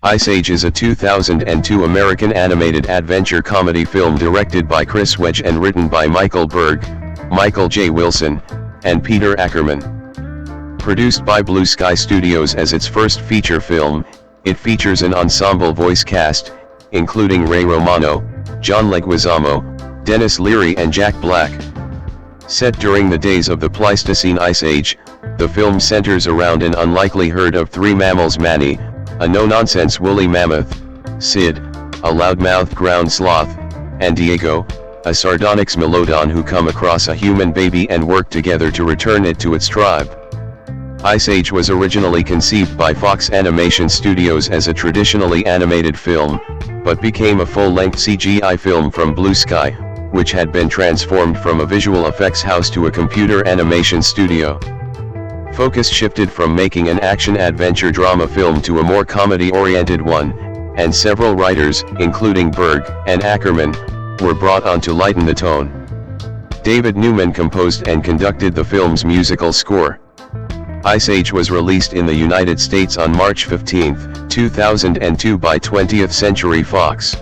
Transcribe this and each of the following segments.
Ice Age is a 2002 American animated adventure comedy film directed by Chris Wedge and written by Michael Berg, Michael J. Wilson, and Peter Ackerman. Produced by Blue Sky Studios as its first feature film, it features an ensemble voice cast, including Ray Romano, John Leguizamo, Denis Leary and Jack Black. Set during the days of the Pleistocene Ice Age, the film centers around an unlikely herd of three mammals: Manny, a no-nonsense woolly mammoth; Sid, a loudmouthed ground sloth; and Diego, a sardonic smilodon who come across a human baby and work together to return it to its tribe. Ice Age was originally conceived by Fox Animation Studios as a traditionally animated film, but became a full-length CGI film from Blue Sky, which had been transformed from a visual effects house to a computer animation studio. Focus shifted from making an action-adventure drama film to a more comedy-oriented one, and several writers, including Berg and Ackerman, were brought on to lighten the tone. David Newman composed and conducted the film's musical score. Ice Age was released in the United States on March 15, 2002 by 20th Century Fox.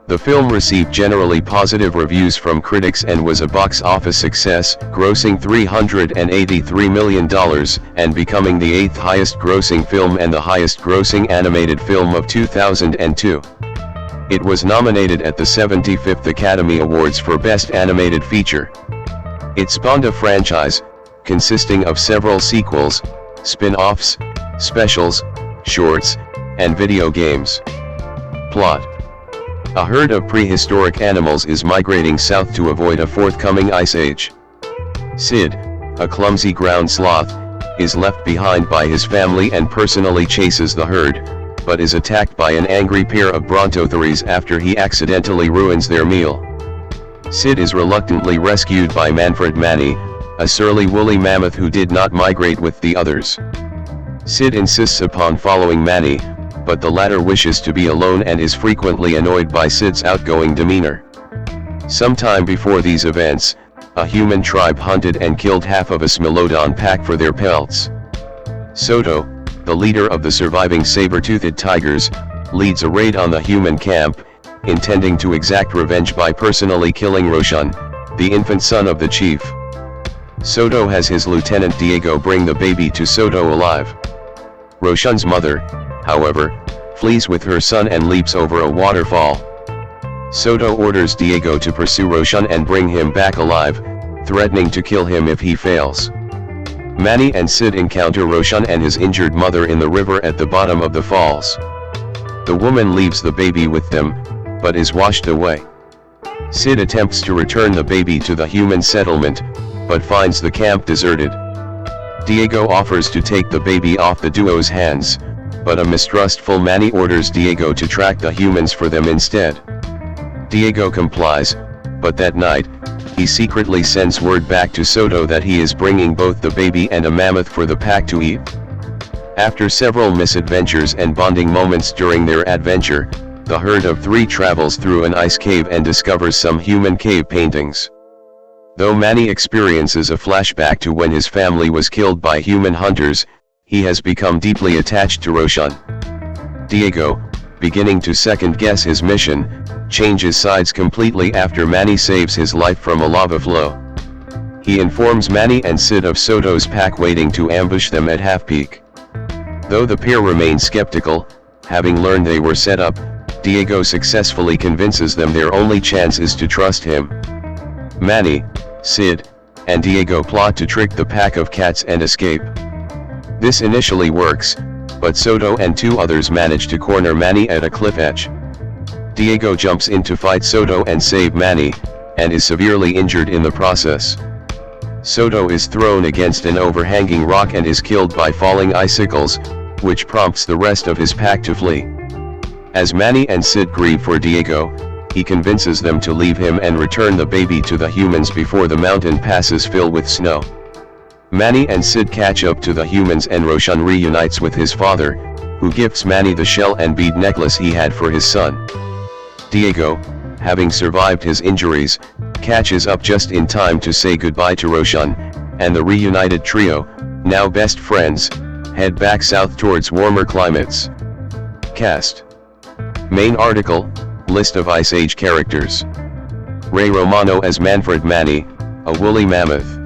The film received generally positive reviews from critics and was a box office success, grossing $383 million, and becoming the 8th highest grossing film and the highest grossing animated film of 2002. It was nominated at the 75th Academy Awards for Best Animated Feature. It spawned a franchise, consisting of several sequels, spin-offs, specials, shorts, and video games. Plot: a herd of prehistoric animals is migrating south to avoid a forthcoming ice age. Sid, a clumsy ground sloth, is left behind by his family and personally chases the herd, but is attacked by an angry pair of brontothories after he accidentally ruins their meal. Sid is reluctantly rescued by Manny, a surly woolly mammoth who did not migrate with the others. Sid insists upon following Manny, but the latter wishes to be alone and is frequently annoyed by Sid's outgoing demeanor. Sometime before these events, a human tribe hunted and killed half of a smilodon pack for their pelts. Soto, the leader of the surviving saber-toothed tigers, leads a raid on the human camp, intending to exact revenge by personally killing Roshan, the infant son of the chief. Soto has his lieutenant Diego bring the baby to Soto alive. Roshan's mother, however, flees with her son and leaps over a waterfall. Soto orders Diego to pursue Roshan and bring him back alive, threatening to kill him if he fails. Manny and Sid encounter Roshan and his injured mother in the river at the bottom of the falls. The woman leaves the baby with them, but is washed away. Sid attempts to return the baby to the human settlement, but finds the camp deserted. Diego offers to take the baby off the duo's hands, but a mistrustful Manny orders Diego to track the humans for them instead. Diego complies, but that night, he secretly sends word back to Soto that he is bringing both the baby and a mammoth for the pack to eat. After several misadventures and bonding moments during their adventure, the herd of three travels through an ice cave and discovers some human cave paintings. Though Manny experiences a flashback to when his family was killed by human hunters, he has become deeply attached to Roshan. Diego, beginning to second-guess his mission, changes sides completely after Manny saves his life from a lava flow. He informs Manny and Sid of Soto's pack waiting to ambush them at half-peak. Though the pair remain skeptical, having learned they were set up, Diego successfully convinces them their only chance is to trust him. Manny, Sid, and Diego plot to trick the pack of cats and escape. This initially works, but Soto and two others manage to corner Manny at a cliff edge. Diego jumps in to fight Soto and save Manny, and is severely injured in the process. Soto is thrown against an overhanging rock and is killed by falling icicles, which prompts the rest of his pack to flee. As Manny and Sid grieve for Diego, he convinces them to leave him and return the baby to the humans before the mountain passes fill with snow. Manny and Sid catch up to the humans and Roshan reunites with his father, who gifts Manny the shell and bead necklace he had for his son. Diego, having survived his injuries, catches up just in time to say goodbye to Roshan, and the reunited trio, now best friends, head back south towards warmer climates. Cast. Main article, List of Ice Age characters. Ray Romano as Manfred Manny, a woolly mammoth.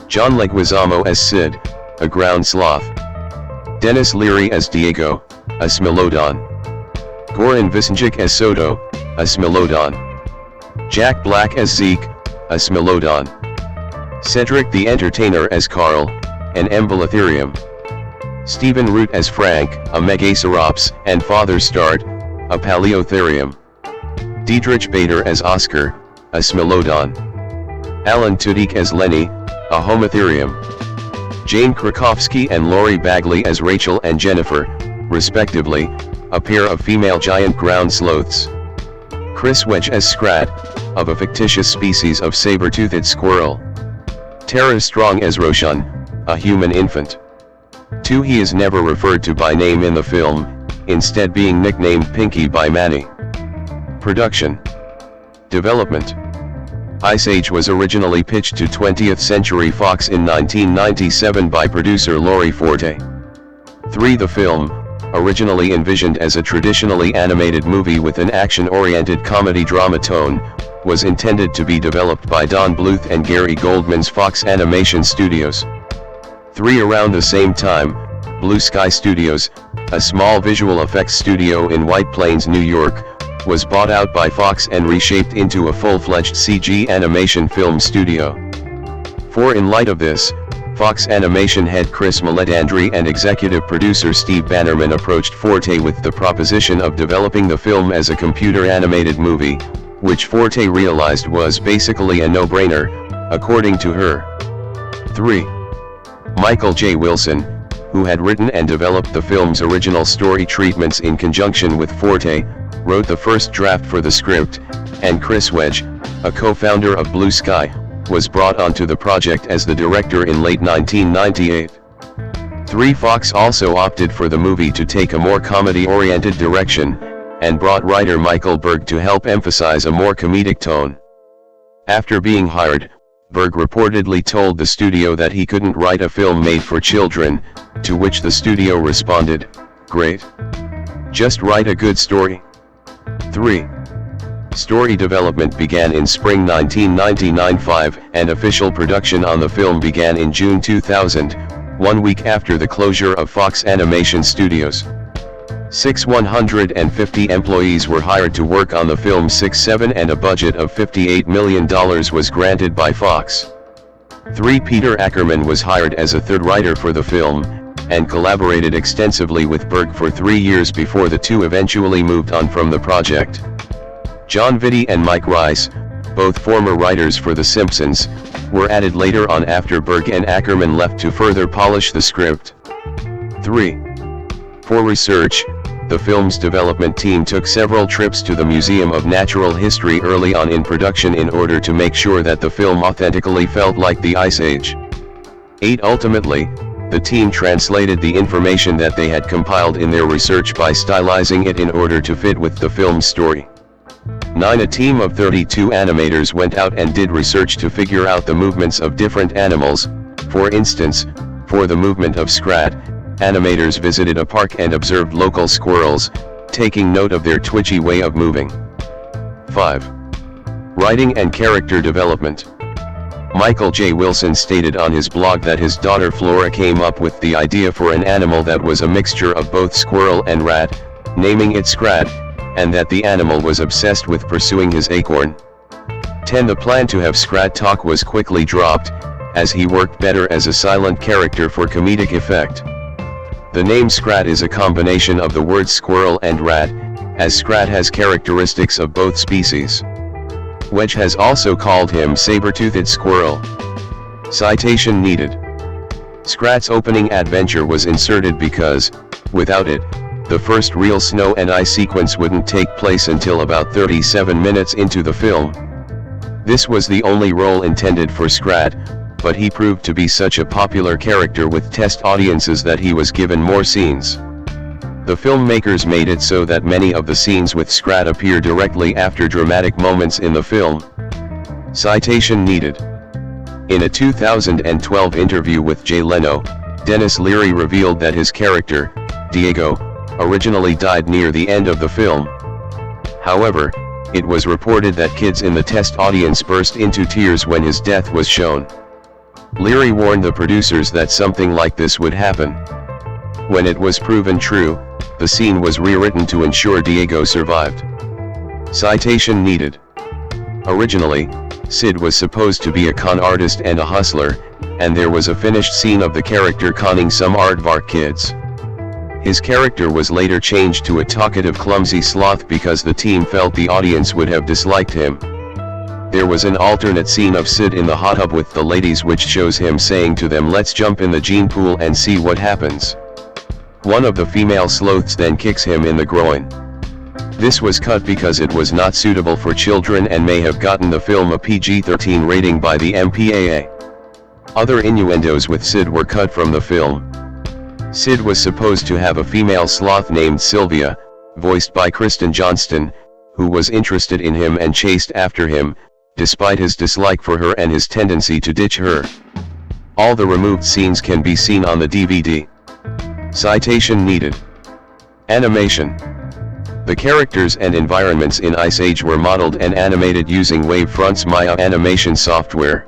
John Leguizamo as Sid, a ground sloth. Denis Leary as Diego, a smilodon. Goran Visenjic as Soto, a smilodon. Jack Black as Zeke, a smilodon. Cedric the Entertainer as Carl, an embolotherium. Stephen Root as Frank, a megacerops, and Father Start, a paleotherium. Diedrich Bader as Oscar, a smilodon. Alan Tudyk as Lenny, a homotherium. Jane Krakowski and Lori Bagley as Rachel and Jennifer, respectively, a pair of female giant ground sloths. Chris Wedge as Scrat, of a fictitious species of saber-toothed squirrel. Tara Strong as Roshan, a human infant. He is never referred to by name in the film, instead being nicknamed Pinky by Manny. Production. Development. Ice Age was originally pitched to 20th Century Fox in 1997 by producer Laurie Forte. The film, originally envisioned as a traditionally animated movie with an action-oriented comedy-drama tone, was intended to be developed by Don Bluth and Gary Goldman's Fox Animation Studios. Around the same time, Blue Sky Studios, a small visual effects studio in White Plains, New York, was bought out by Fox and reshaped into a full-fledged CG animation film studio. In light of this, Fox Animation head Chris Meledandri and executive producer Steve Bannerman approached Forte with the proposition of developing the film as a computer-animated movie, which Forte realized was basically a no-brainer, according to her. Michael J. Wilson, who had written and developed the film's original story treatments in conjunction with Forte, wrote the first draft for the script, and Chris Wedge, a co-founder of Blue Sky, was brought onto the project as the director in late 1998. Fox also opted for the movie to take a more comedy-oriented direction, and brought writer Michael Berg to help emphasize a more comedic tone. After being hired, Berg reportedly told the studio that he couldn't write a film made for children, to which the studio responded, "Great. Just write a good story." Story development began in spring 1999, and official production on the film began in June 2000, 1 week after the closure of Fox Animation Studios. 150 employees were hired to work on the film 6/7, and a budget of $58 million was granted by Fox. Peter Ackerman was hired as a third writer for the film, and collaborated extensively with Berg for 3 years before the two eventually moved on from the project. John Vitti and Mike Rice, both former writers for The Simpsons, were added later on after Berg and Ackerman left to further polish the script. For research, the film's development team took several trips to the Museum of Natural History early on in production in order to make sure that the film authentically felt like the Ice Age. Ultimately, the team translated the information that they had compiled in their research by stylizing it in order to fit with the film's story. A team of 32 animators went out and did research to figure out the movements of different animals. For instance, for the movement of Scrat, animators visited a park and observed local squirrels, taking note of their twitchy way of moving. 5. Writing and character development. Michael J. Wilson stated on his blog that his daughter Flora came up with the idea for an animal that was a mixture of both squirrel and rat, naming it Scrat, and that the animal was obsessed with pursuing his acorn. The plan to have Scrat talk was quickly dropped, as he worked better as a silent character for comedic effect. The name Scrat is a combination of the words squirrel and rat, as Scrat has characteristics of both species. Wedge has also called him saber-toothed squirrel. Citation needed. Scrat's opening adventure was inserted because, without it, the first real snow and ice sequence wouldn't take place until about 37 minutes into the film. This was the only role intended for Scrat, but he proved to be such a popular character with test audiences that he was given more scenes. The filmmakers made it so that many of the scenes with Scrat appear directly after dramatic moments in the film. Citation needed. In a 2012 interview with Jay Leno, Denis Leary revealed that his character, Diego, originally died near the end of the film. However, it was reported that kids in the test audience burst into tears when his death was shown. Leary warned the producers that something like this would happen. When it was proven true, the scene was rewritten to ensure Diego survived. Citation needed. Originally, Sid was supposed to be a con artist and a hustler, and there was a finished scene of the character conning some aardvark kids. His character was later changed to a talkative clumsy sloth because the team felt the audience would have disliked him. There was an alternate scene of Sid in the hot tub with the ladies which shows him saying to them, "Let's jump in the gene pool and see what happens." One of the female sloths then kicks him in the groin. This was cut because it was not suitable for children and may have gotten the film a PG-13 rating by the MPAA. Other innuendos with Sid were cut from the film. Sid was supposed to have a female sloth named Sylvia, voiced by Kristen Johnston, who was interested in him and chased after him, despite his dislike for her and his tendency to ditch her. All the removed scenes can be seen on the DVD. Citation needed. Animation. The characters and environments in Ice Age were modeled and animated using Wavefront's Maya animation software.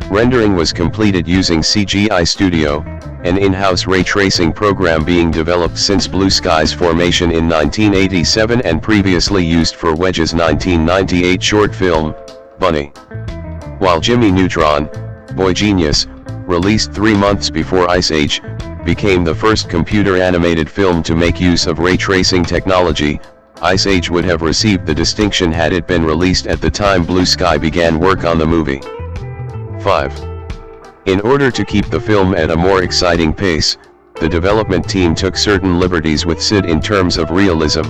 Rendering was completed using CGI Studio, an in-house ray tracing program being developed since Blue Sky's formation in 1987 and previously used for Wedge's 1998 short film, Bunny. While Jimmy Neutron, Boy Genius, released 3 months before Ice Age, became the first computer-animated film to make use of ray tracing technology, Ice Age would have received the distinction had it been released at the time Blue Sky began work on the movie. 5. In order to keep the film at a more exciting pace, the development team took certain liberties with Sid in terms of realism.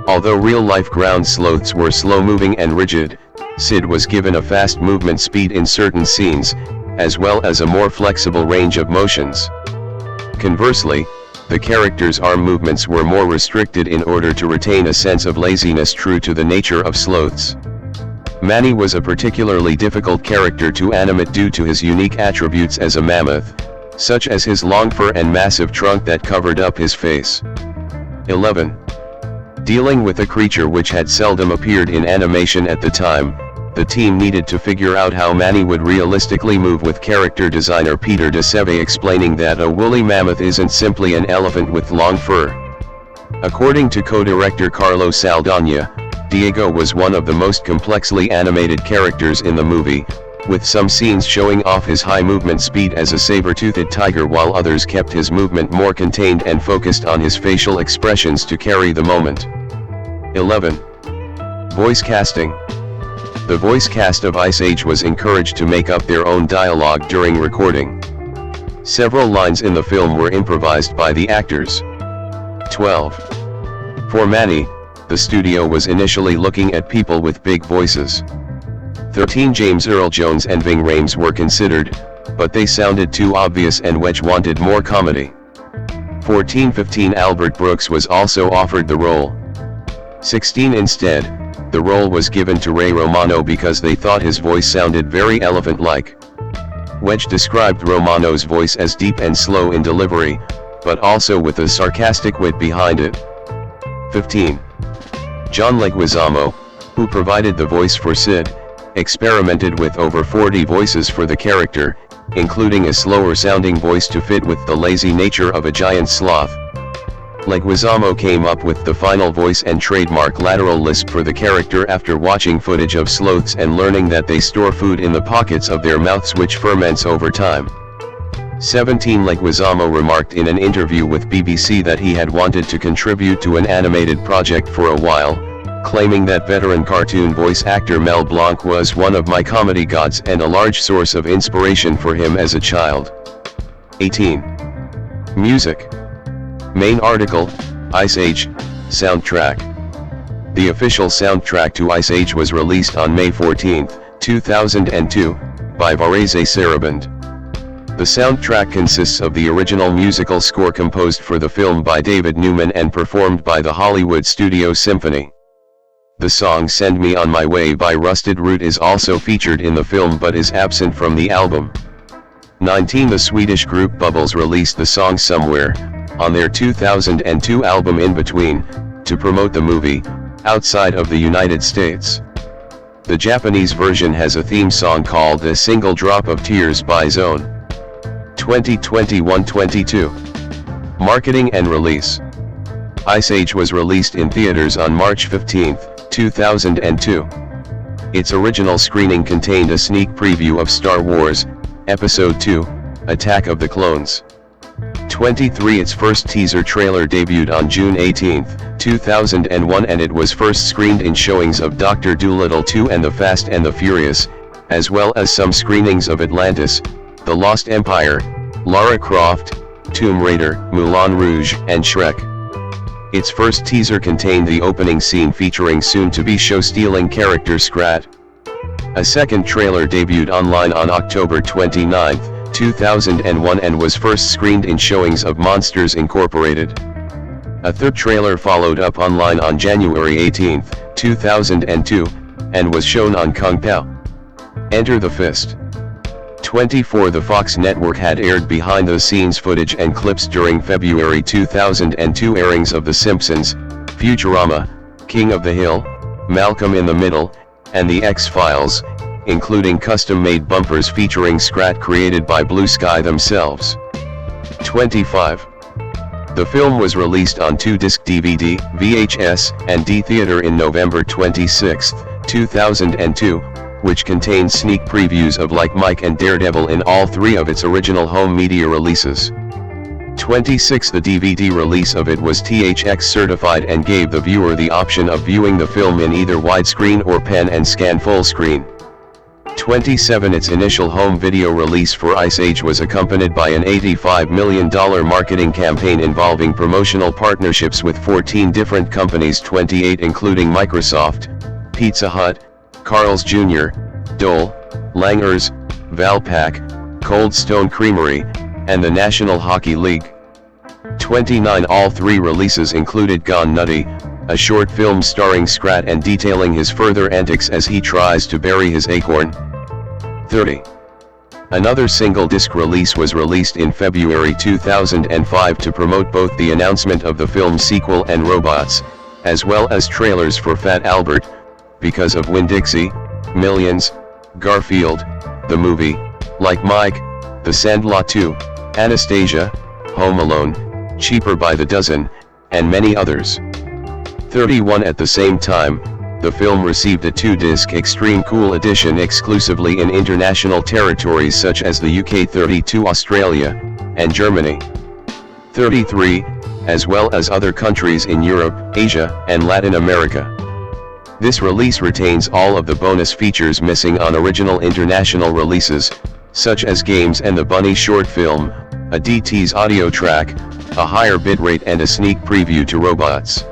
Although real-life ground sloths were slow-moving and rigid, Sid was given a fast movement speed in certain scenes, as well as a more flexible range of motions. Conversely, the character's arm movements were more restricted in order to retain a sense of laziness true to the nature of sloths. Manny was a particularly difficult character to animate due to his unique attributes as a mammoth, such as his long fur and massive trunk that covered up his face. 11. Dealing with a creature which had seldom appeared in animation at the time, the team needed to figure out how Manny would realistically move, with character designer Peter DeSeve explaining that a woolly mammoth isn't simply an elephant with long fur. According to co-director Carlos Saldana, Diego was one of the most complexly animated characters in the movie, with some scenes showing off his high movement speed as a saber-toothed tiger while others kept his movement more contained and focused on his facial expressions to carry the moment. 11. Voice casting. The voice cast of Ice Age was encouraged to make up their own dialogue during recording. Several lines in the film were improvised by the actors. 12. For Manny, the studio was initially looking at people with big voices. 13. James Earl Jones and Ving Rhames were considered, but they sounded too obvious and Wedge wanted more comedy. 14. 15. Albert Brooks was also offered the role. 16. Instead, the role was given to Ray Romano because they thought his voice sounded very elephant-like. Wedge described Romano's voice as deep and slow in delivery, but also with a sarcastic wit behind it. 15. John Leguizamo, who provided the voice for Sid, experimented with over 40 voices for the character, including a slower-sounding voice to fit with the lazy nature of a giant sloth. Leguizamo came up with the final voice and trademark lateral lisp for the character after watching footage of sloths and learning that they store food in the pockets of their mouths which ferments over time. 17. Leguizamo remarked in an interview with BBC that he had wanted to contribute to an animated project for a while, claiming that veteran cartoon voice actor Mel Blanc was one of my comedy gods and a large source of inspiration for him as a child. 18. Music. Main article, Ice Age, soundtrack. The official soundtrack to Ice Age was released on May 14, 2002, by Varese Sarabande. The soundtrack consists of the original musical score composed for the film by David Newman and performed by the Hollywood Studio Symphony. The song Send Me On My Way by Rusted Root is also featured in the film but is absent from the album. 19. The Swedish group Bubbles released the song Somewhere, on their 2002 album In Between, to promote the movie, outside of the United States. The Japanese version has a theme song called A Single Drop of Tears by Zone. 2021-22. Marketing and release. Ice Age was released in theaters on March 15, 2002. Its original screening contained a sneak preview of Star Wars, Episode II, Attack of the Clones. 23. Its first teaser trailer debuted on June 18, 2001, and it was first screened in showings of Dr. Dolittle 2 and The Fast and the Furious, as well as some screenings of Atlantis, The Lost Empire, Lara Croft, Tomb Raider, Moulin Rouge, and Shrek. Its first teaser contained the opening scene featuring soon-to-be show-stealing character Scrat. A second trailer debuted online on October 29, 2001, and was first screened in showings of Monsters Incorporated. A third trailer followed up online on January 18, 2002, and was shown on Kung Pao. Enter the Fist. 24. The Fox network had aired behind-the-scenes footage and clips during February 2002 airings of The Simpsons, Futurama, King of the Hill, Malcolm in the Middle, and The X-Files, including custom-made bumpers featuring Scrat created by Blue Sky themselves. 25. The film was released on 2-disc DVD, VHS, and D-Theater in November 26, 2002, which contains sneak previews of Like Mike and Daredevil in all three of its original home media releases. 26. The DVD release of it was THX certified and gave the viewer the option of viewing the film in either widescreen or pan and scan full screen. 27. Its initial home video release for Ice Age was accompanied by an $85 million marketing campaign involving promotional partnerships with 14 different companies, 28 including Microsoft, Pizza Hut, Carl's Jr., Dole, Langers, Valpak, Cold Stone Creamery, and the National Hockey League. 29. All three releases included Gone Nutty, a short film starring Scrat and detailing his further antics as he tries to bury his acorn. 30. Another single-disc release was released in February 2005 to promote both the announcement of the film's sequel and robots, as well as trailers for Fat Albert, Because of Winn-Dixie, Millions, Garfield, the movie, Like Mike, The Sandlot 2, Anastasia, Home Alone, Cheaper by the Dozen, and many others. 31. At the same time, the film received a 2-disc Extreme Cool edition exclusively in international territories such as the UK, 32 Australia, and Germany. 33, as well as other countries in Europe, Asia, and Latin America. This release retains all of the bonus features missing on original international releases, such as games and the Bunny short film, a DT's audio track, a higher bitrate, and a sneak preview to robots.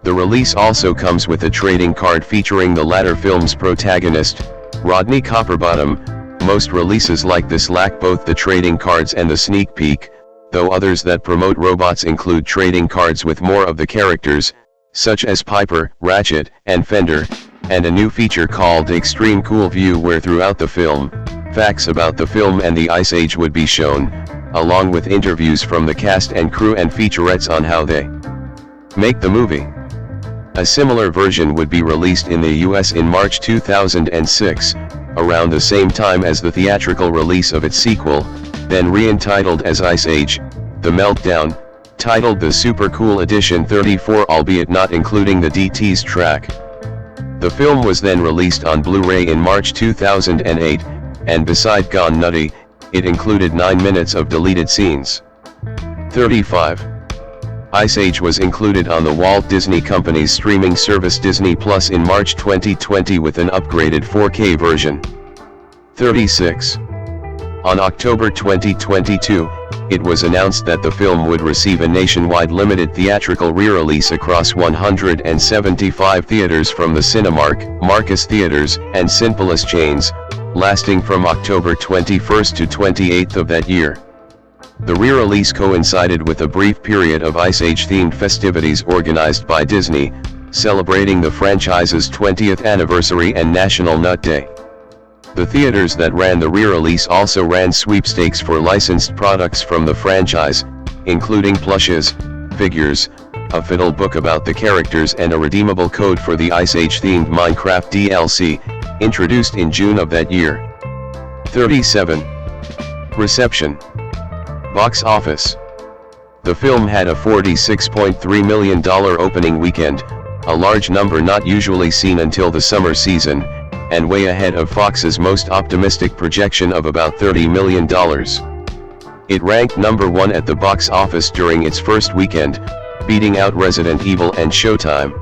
The release also comes with a trading card featuring the latter film's protagonist, Rodney Copperbottom. Most releases like this lack both the trading cards and the sneak peek, though others that promote robots include trading cards with more of the characters, such as Piper, Ratchet, and Fender, and a new feature called Extreme Cool View where throughout the film, facts about the film and the Ice Age would be shown, along with interviews from the cast and crew and featurettes on how they make the movie. A similar version would be released in the US in March 2006, around the same time as the theatrical release of its sequel, then re-entitled as Ice Age, The Meltdown, titled the Super Cool Edition 34, albeit not including the DT's track. The film was then released on Blu-ray in March 2008, and beside Gone Nutty, it included 9 minutes of deleted scenes. 35. Ice Age was included on the Walt Disney Company's streaming service Disney Plus in March 2020 with an upgraded 4K version. 36. On October 2022, it was announced that the film would receive a nationwide limited theatrical re-release across 175 theaters from the Cinemark, Marcus Theaters, and Cinepolis chains, lasting from October 21 to 28 of that year. The re-release coincided with a brief period of Ice Age-themed festivities organized by Disney, celebrating the franchise's 20th anniversary and National Nut Day. The theaters that ran the re-release also ran sweepstakes for licensed products from the franchise, including plushes, figures, a fiddle book about the characters and a redeemable code for the Ice Age themed Minecraft DLC, introduced in June of that year. 37. Reception. Box office. The film had a $46.3 million opening weekend, a large number not usually seen until the summer season, and way ahead of Fox's most optimistic projection of about $30 million. It ranked number 1 at the box office during its first weekend, beating out Resident Evil and Showtime.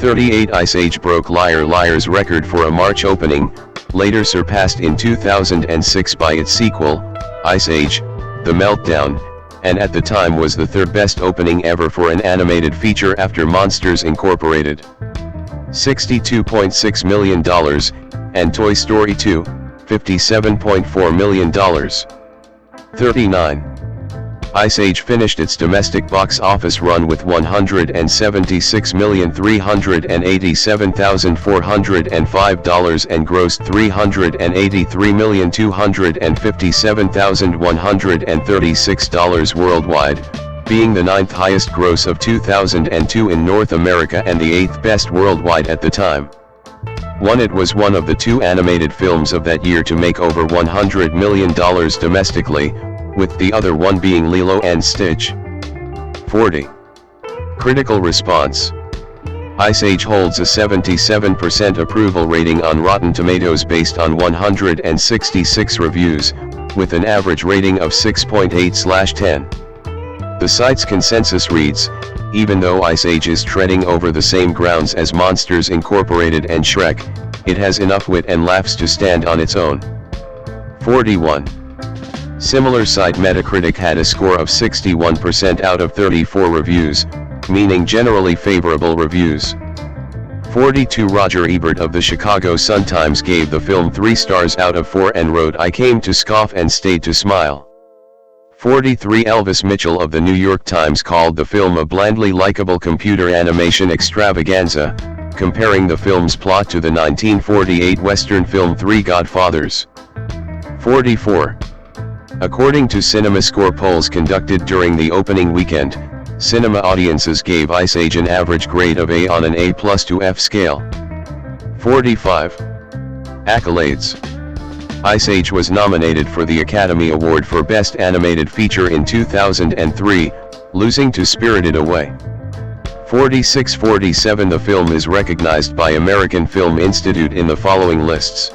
38. Ice Age broke Liar Liar's record for a March opening, later surpassed in 2006 by its sequel, Ice Age: The Meltdown, and at the time was the third best opening ever for an animated feature after Monsters Incorporated. $62.6 million, and Toy Story 2, $57.4 million. 39. Ice Age finished its domestic box office run with $176,387,405 and grossed $383,257,136 worldwide, being the 9th highest gross of 2002 in North America and the 8th best worldwide at the time. It was one of the 2 animated films of that year to make over $100 million domestically, with the other one being Lilo and Stitch. 40. Critical response. Ice Age holds a 77% approval rating on Rotten Tomatoes based on 166 reviews, with an average rating of 6.8/10. The site's consensus reads, "Even though Ice Age is treading over the same grounds as Monsters Incorporated and Shrek, it has enough wit and laughs to stand on its own." 41. Similar site Metacritic had a score of 61% out of 34 reviews, meaning generally favorable reviews. 42. Roger Ebert of the Chicago Sun-Times gave the film 3 stars out of 4 and wrote, "I came to scoff and stayed to smile." 43. Elvis Mitchell of the New York Times called the film a blandly likable computer animation extravaganza, comparing the film's plot to the 1948 Western film Three Godfathers. 44. According to CinemaScore polls conducted during the opening weekend, cinema audiences gave Ice Age an average grade of A on an A+ to F scale. 45. Accolades. Ice Age was nominated for the Academy Award for Best Animated Feature in 2003, losing to Spirited Away. 46. 47. The film is recognized by American Film Institute in the following lists.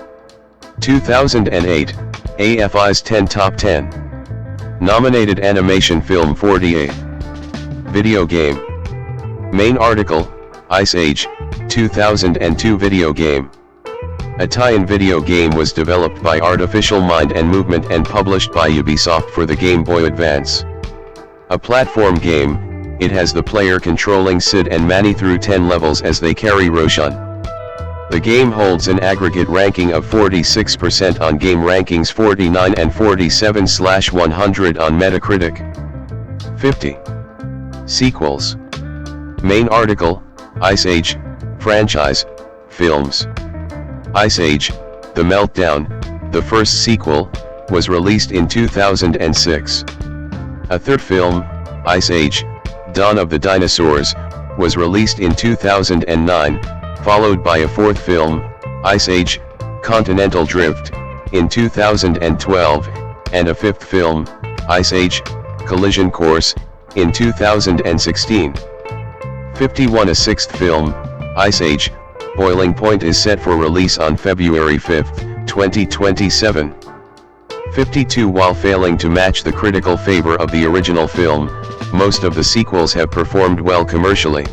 2008, AFI's 10 Top 10. Nominated animation film 48. Video game. Main article, Ice Age, 2002 video game. A tie-in video game was developed by Artificial Mind and Movement and published by Ubisoft for the Game Boy Advance. A platform game, it has the player controlling Sid and Manny through 10 levels as they carry Roshan. The game holds an aggregate ranking of 46% on Game Rankings 49 and 47/100 on Metacritic. 50. Sequels. Main article, Ice Age, franchise, films. Ice Age: The Meltdown, the first sequel, was released in 2006. A third film, Ice Age: Dawn of the Dinosaurs, was released in 2009, followed by a fourth film, Ice Age: Continental Drift, in 2012, and a fifth film, Ice Age: Collision Course, in 2016. 51. A sixth film, Ice Age: Boiling Point, is set for release on February 5, 2027. 52. While failing to match the critical favor of the original film, most of the sequels have performed well commercially.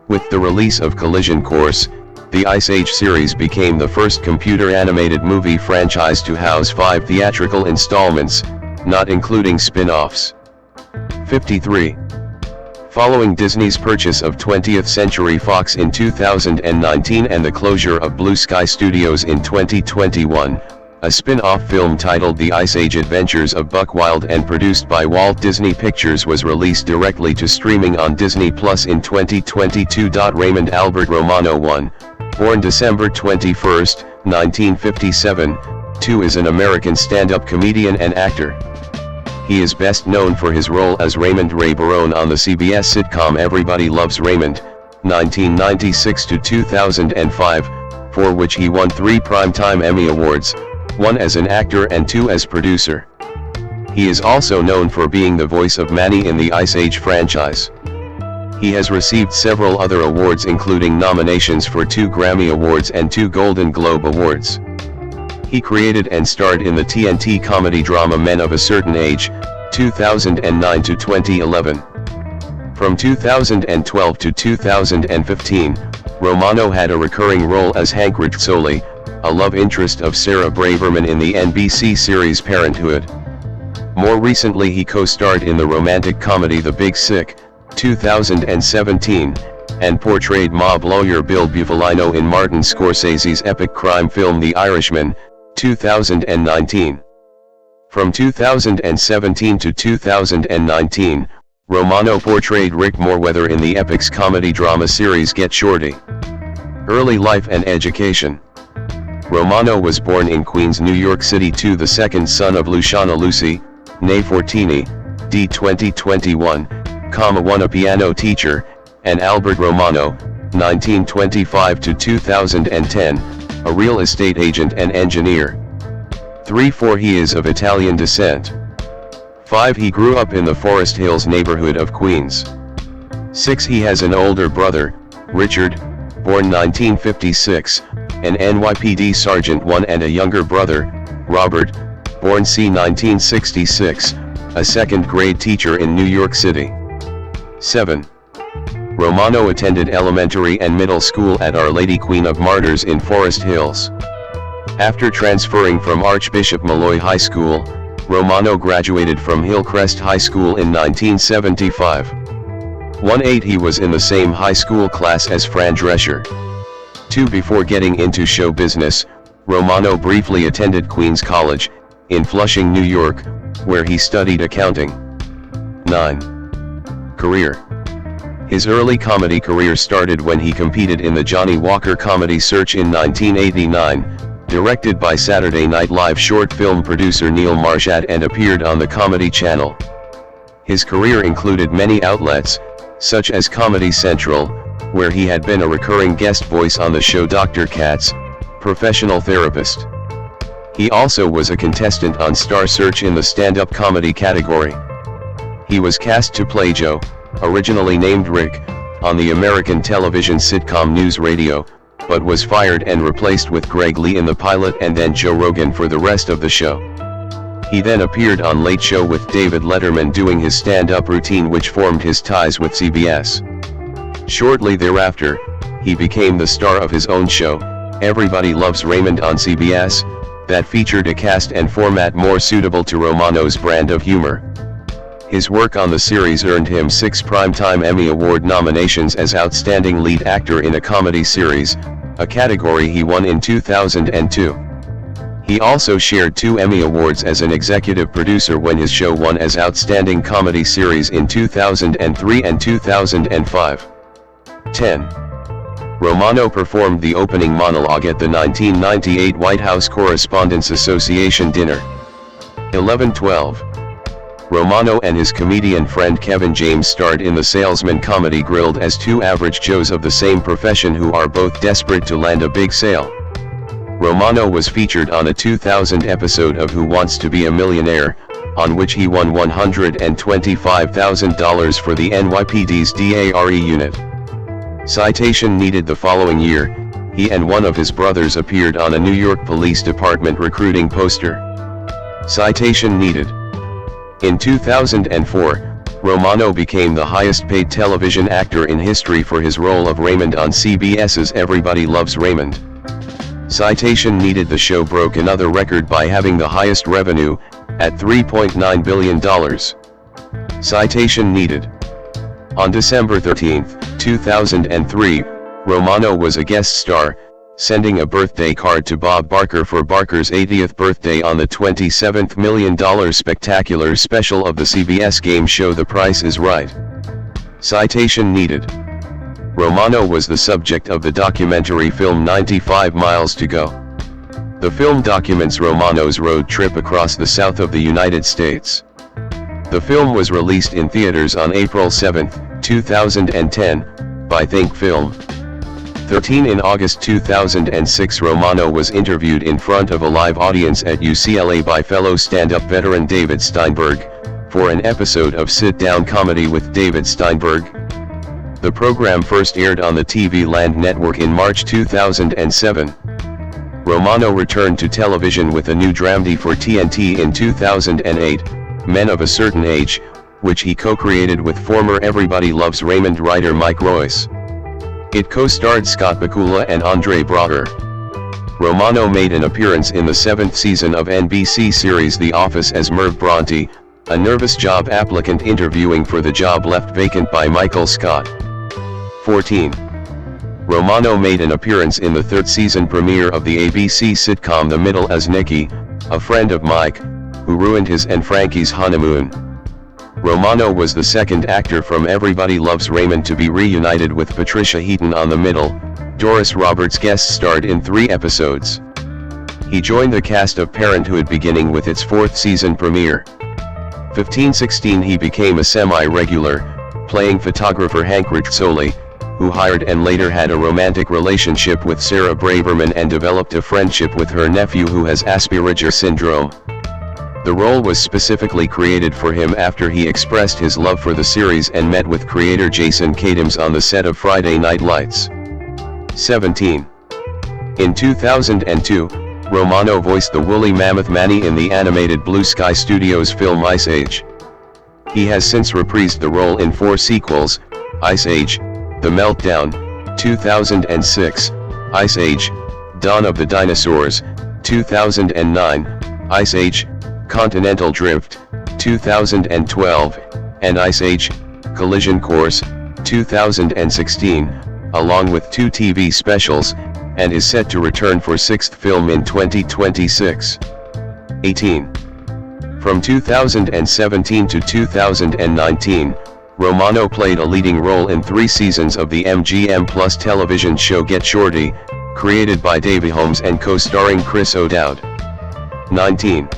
With the release of Collision Course, the Ice Age series became the first computer-animated movie franchise to house 5 theatrical installments, not including spin-offs. 53. Following Disney's purchase of 20th Century Fox in 2019 and the closure of Blue Sky Studios in 2021, a spin-off film titled The Ice Age Adventures of Buck Wild and produced by Walt Disney Pictures was released directly to streaming on Disney Plus in 2022. Raymond Albert Romano I, born December 21, 1957, is an American stand-up comedian and actor. He is best known for his role as Raymond Ray Barone on the CBS sitcom Everybody Loves Raymond, 1996 to 2005, for which he won 3 Primetime Emmy Awards, 1 as an actor and 2 as producer. He is also known for being the voice of Manny in the Ice Age franchise. He has received several other awards, including nominations for 2 Grammy Awards and 2 Golden Globe Awards. He created and starred in the TNT comedy drama Men of a Certain Age, 2009 to 2011. From 2012 to 2015, Romano had a recurring role as Hank Rizzoli, a love interest of Sarah Braverman in the NBC series Parenthood. More recently he co-starred in the romantic comedy The Big Sick, 2017, and portrayed mob lawyer Bill Bufalino in Martin Scorsese's epic crime film The Irishman, 2019. From 2017 to 2019, Romano portrayed Rick Morweather in the Epix comedy drama series Get Shorty. Early life and education. Romano was born in Queens, New York City to the second son of Luciana Lucy, née Fortini, d. 2021, one a piano teacher, and Albert Romano, 1925 to 2010, a real estate agent and engineer. 3-4 He is of Italian descent. 5 He grew up in the Forest Hills neighborhood of Queens. 6 He has an older brother, Richard, born 1956, an NYPD Sergeant 1, and a younger brother, Robert, born c. 1966, a second-grade teacher in New York City. 7. Romano attended elementary and middle school at Our Lady Queen of Martyrs in Forest Hills. After transferring from Archbishop Malloy High School, Romano graduated from Hillcrest High School in 1975. 1-8 He was in the same high school class as Fran Drescher. 2 Before getting into show business, Romano briefly attended Queens College, in Flushing, New York, where he studied accounting. 9. Career. His early comedy career started when he competed in the Johnny Walker Comedy Search in 1989, directed by Saturday Night Live short film producer Neil Marshad, and appeared on the Comedy Channel. His career included many outlets, such as Comedy Central, where he had been a recurring guest voice on the show Dr. Katz, Professional Therapist. He also was a contestant on Star Search in the stand-up comedy category. He was cast to play Joe, originally named Rick, on the American television sitcom News Radio, but was fired and replaced with Greg Lee in the pilot and then Joe Rogan for the rest of the show. He then appeared on Late Show with David Letterman doing his stand-up routine, which formed his ties with CBS. Shortly thereafter, he became the star of his own show, Everybody Loves Raymond on CBS, that featured a cast and format more suitable to Romano's brand of humor. His work on the series earned him 6 Primetime Emmy Award nominations as Outstanding Lead Actor in a Comedy Series, a category he won in 2002. He also shared 2 Emmy Awards as an executive producer when his show won as Outstanding Comedy Series in 2003 and 2005. 10. Romano performed the opening monologue at the 1998 White House Correspondents' Association dinner. 11-12. Romano and his comedian friend Kevin James starred in the Salesman comedy Grilled as 2 average Joes of the same profession who are both desperate to land a big sale. Romano was featured on a 2000 episode of Who Wants to Be a Millionaire, on which he won $125,000 for the NYPD's DARE unit. Citation needed. The following year, he and one of his brothers appeared on a New York Police Department recruiting poster. Citation needed. In 2004, Romano became the highest-paid television actor in history for his role of Raymond on CBS's Everybody Loves Raymond. Citation needed. The show broke another record by having the highest revenue, at $3.9 billion. Citation needed. On December 13, 2003, Romano was a guest star, sending a birthday card to Bob Barker for Barker's 80th birthday on the $27 million spectacular special of the CBS game show The Price is Right. Citation needed. Romano was the subject of the documentary film 95 Miles to Go. The film documents Romano's road trip across the south of the United States. The film was released in theaters on April 7, 2010, by Think Film. 13 In August 2006, Romano was interviewed in front of a live audience at UCLA by fellow stand-up veteran David Steinberg, for an episode of Sit Down Comedy with David Steinberg. The program first aired on the TV Land Network in March 2007. Romano returned to television with a new dramedy for TNT in 2008, Men of a Certain Age, which he co-created with former Everybody Loves Raymond writer Mike Royce. It co-starred Scott Bakula and Andre Braugher. Romano made an appearance in the 7th season of NBC series The Office as Merv Bronte, a nervous job applicant interviewing for the job left vacant by Michael Scott. 14. Romano made an appearance in the 3rd season premiere of the ABC sitcom The Middle as Nicky, a friend of Mike, who ruined his and Frankie's honeymoon. Romano was the second actor from Everybody Loves Raymond to be reunited with Patricia Heaton on The Middle. Doris Roberts guest starred in 3 episodes. He joined the cast of Parenthood beginning with its 4th season premiere. 15-16 He became a semi-regular, playing photographer Hank Rizzoli, who hired and later had a romantic relationship with Sarah Braverman and developed a friendship with her nephew who has Asperger syndrome. The role was specifically created for him after he expressed his love for the series and met with creator Jason Katims on the set of Friday Night Lights. 17. In 2002, Romano voiced the woolly mammoth Manny in the animated Blue Sky Studios film Ice Age. He has since reprised the role in 4 sequels: Ice Age, The Meltdown, 2006, Ice Age, Dawn of the Dinosaurs, 2009, Ice Age, Continental Drift, 2012, and Ice Age, Collision Course, 2016, along with 2 TV specials, and is set to return for 6th film in 2026. 18. From 2017 to 2019, Romano played a leading role in 3 seasons of the MGM Plus television show Get Shorty, created by Davey Holmes and co-starring Chris O'Dowd. 19.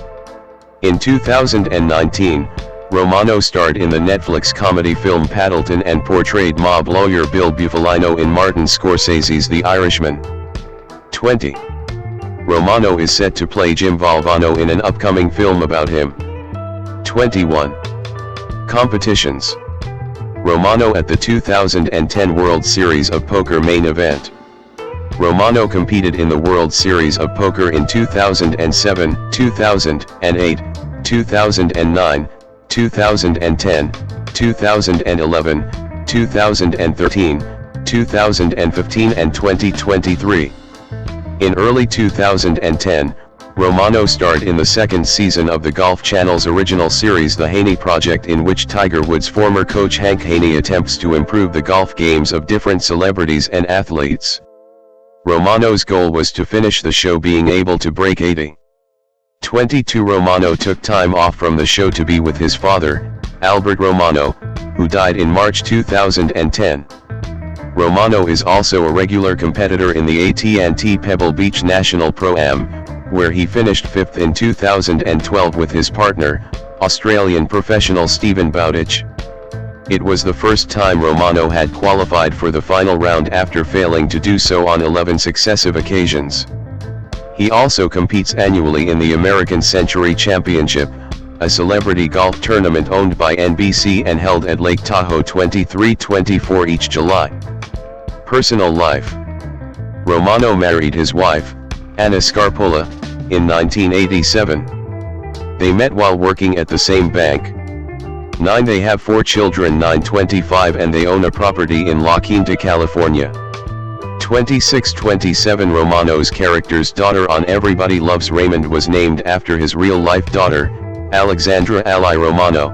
In 2019, Romano starred in the Netflix comedy film Paddleton and portrayed mob lawyer Bill Bufalino in Martin Scorsese's The Irishman. 20. Romano is set to play Jim Valvano in an upcoming film about him. 21. Competitions. Romano at the 2010 World Series of Poker main event. Romano competed in the World Series of Poker in 2007, 2008, 2009, 2010, 2011, 2013, 2015 and 2023. In early 2010, Romano starred in the 2nd season of the Golf Channel's original series The Haney Project, in which Tiger Woods' former coach Hank Haney attempts to improve the golf games of different celebrities and athletes. Romano's goal was to finish the show being able to break 80. 22. Romano took time off from the show to be with his father, Albert Romano, who died in March 2010. Romano is also a regular competitor in the AT&T Pebble Beach National Pro-Am, where he finished 5th in 2012 with his partner, Australian professional Stephen Bowditch. It was the first time Romano had qualified for the final round after failing to do so on 11 successive occasions. He also competes annually in the American Century Championship, a celebrity golf tournament owned by NBC and held at Lake Tahoe 23-24 each July. Personal life. Romano married his wife, Anna Scarpola, in 1987. They met while working at the same bank. 9. They have 4 children, 9-25, and they own a property in La Quinta, California. 26-27. Romano's character's daughter on Everybody Loves Raymond was named after his real-life daughter, Alexandra Ally Romano.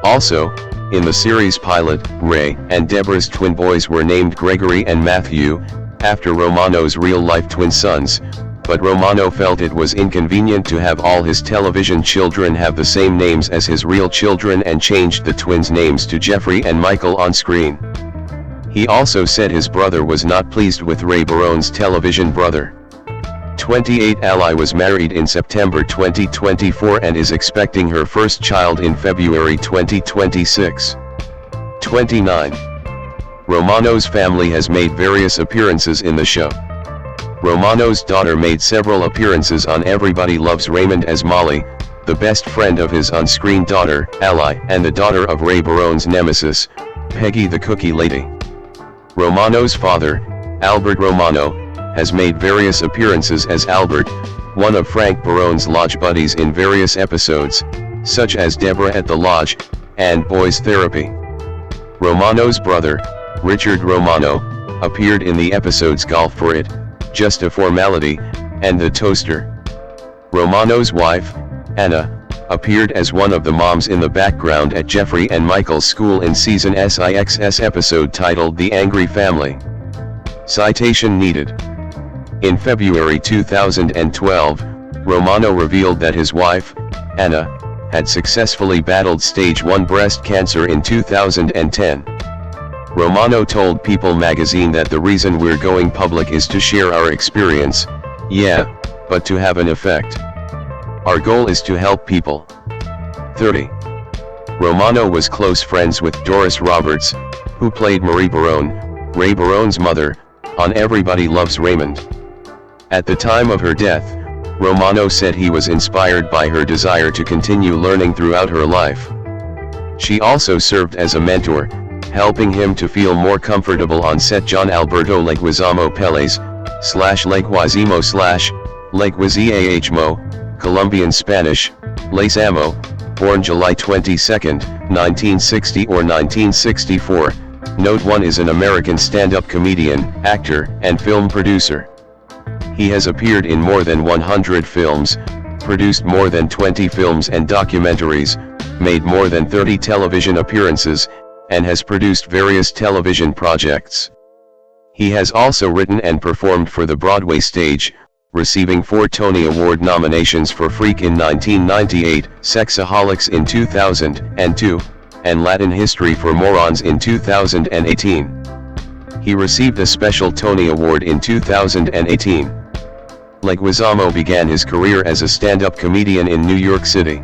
Also, in the series pilot, Ray and Deborah's twin boys were named Gregory and Matthew, after Romano's real-life twin sons, but Romano felt it was inconvenient to have all his television children have the same names as his real children and changed the twins' names to Jeffrey and Michael on screen. He also said his brother was not pleased with Ray Barone's television brother. 28 Ally was married in September 2024 and is expecting her first child in February 2026. 29. Romano's family has made various appearances in the show. Romano's daughter made several appearances on Everybody Loves Raymond as Molly, the best friend of his on-screen daughter, Ally, and the daughter of Ray Barone's nemesis, Peggy the Cookie Lady. Romano's father, Albert Romano, has made various appearances as Albert, one of Frank Barone's lodge buddies in various episodes, such as Deborah at the Lodge, and Boys Therapy. Romano's brother, Richard Romano, appeared in the episodes Golf for It, Just a Formality, and The Toaster. Romano's wife, Anna, appeared as one of the moms in the background at Jeffrey and Michael's school in season 6's episode titled The Angry Family. Citation needed. In February 2012, Romano revealed that his wife, Anna, had successfully battled stage 1 breast cancer in 2010. Romano told People magazine that the reason we're going public is to share our experience, yeah, but to have an effect. Our goal is to help people. 30. Romano was close friends with Doris Roberts, who played Marie Barone, Ray Barone's mother, on Everybody Loves Raymond. At the time of her death, Romano said he was inspired by her desire to continue learning throughout her life. She also served as a mentor, helping him to feel more comfortable on set. John Alberto Leguizamo Peles, /Leguizamo /Leguizamo, Colombian Spanish, Leguizamo, born July 22, 1960 or 1964, Note 1 is an American stand-up comedian, actor, and film producer. He has appeared in more than 100 films, produced more than 20 films and documentaries, made more than 30 television appearances, and has produced various television projects. He has also written and performed for the Broadway stage, receiving 4 Tony Award nominations for Freak in 1998, Sexaholics in 2002, and Latin History for Morons in 2018. He received a special Tony Award in 2018. Leguizamo began his career as a stand-up comedian in New York City.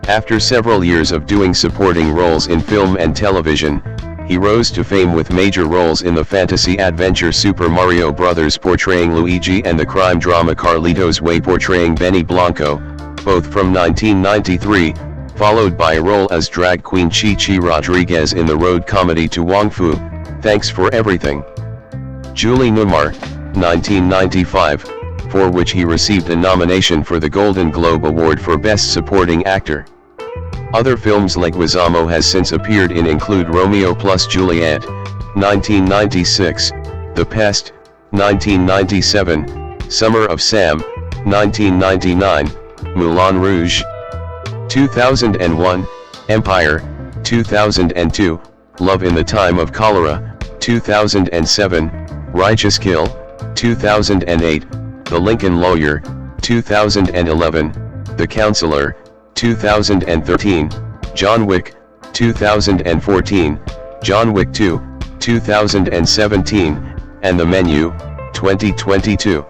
After several years of doing supporting roles in film and television, he rose to fame with major roles in the fantasy-adventure Super Mario Bros. Portraying Luigi and the crime drama Carlitos Way portraying Benny Blanco, both from 1993, followed by a role as drag queen Chi Chi Rodriguez in the road comedy To Wong Fu, Thanks for Everything. Julie Newmar, 1995, for which he received a nomination for the Golden Globe Award for Best Supporting Actor. Other films Leguizamo has since appeared in include Romeo plus Juliet, 1996, The Pest, 1997, Summer of Sam, 1999, Moulin Rouge, 2001, Empire, 2002, Love in the Time of Cholera, 2007, Righteous Kill, 2008, The Lincoln Lawyer, 2011, The Counselor, 2013, John Wick, 2014, John Wick 2, 2017, and The Menu, 2022.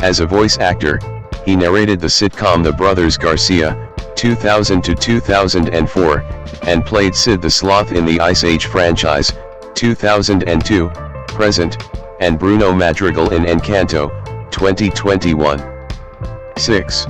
As a voice actor, he narrated the sitcom The Brothers Garcia, 2000 to 2004, and played Sid the Sloth in the Ice Age franchise, 2002, present, and Bruno Madrigal in Encanto, 2021. 6.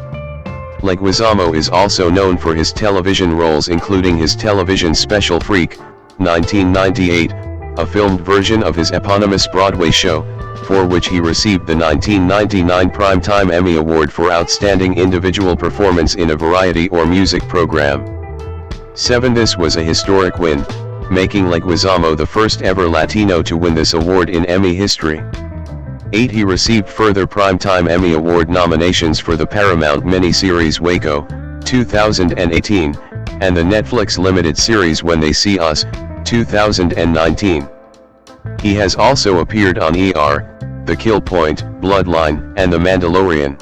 Leguizamo is also known for his television roles including his television special Freak, 1998, a filmed version of his eponymous Broadway show, for which he received the 1999 Primetime Emmy Award for Outstanding Individual Performance in a Variety or Music Program. 7. This was a historic win, making Leguizamo the first ever Latino to win this award in Emmy history. 8. He received further Primetime Emmy Award nominations for the Paramount miniseries Waco, 2018, and the Netflix limited series When They See Us, 2019. He has also appeared on ER, The Kill Point, Bloodline, and The Mandalorian.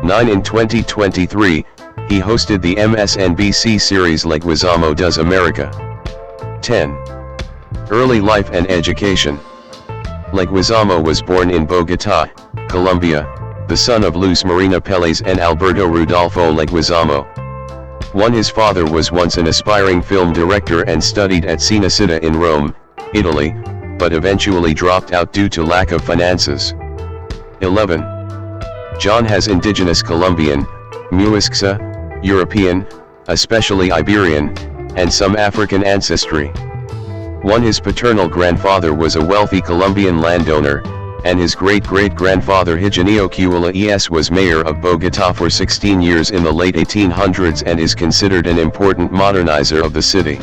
9. In 2023, he hosted the MSNBC series Leguizamo Does America. 10. Early life and education. Leguizamo was born in Bogotá, Colombia, the son of Luz Marina Pelez and Alberto Rudolfo Leguizamo. His father was once an aspiring film director and studied at Cinecittà in Rome, Italy, but eventually dropped out due to lack of finances. 11. John has indigenous Colombian, Muisca, European, especially Iberian, and some African ancestry. His paternal grandfather was a wealthy Colombian landowner, and his great-great-grandfather Higinio Cuela was mayor of Bogotá for 16 years in the late 1800s and is considered an important modernizer of the city.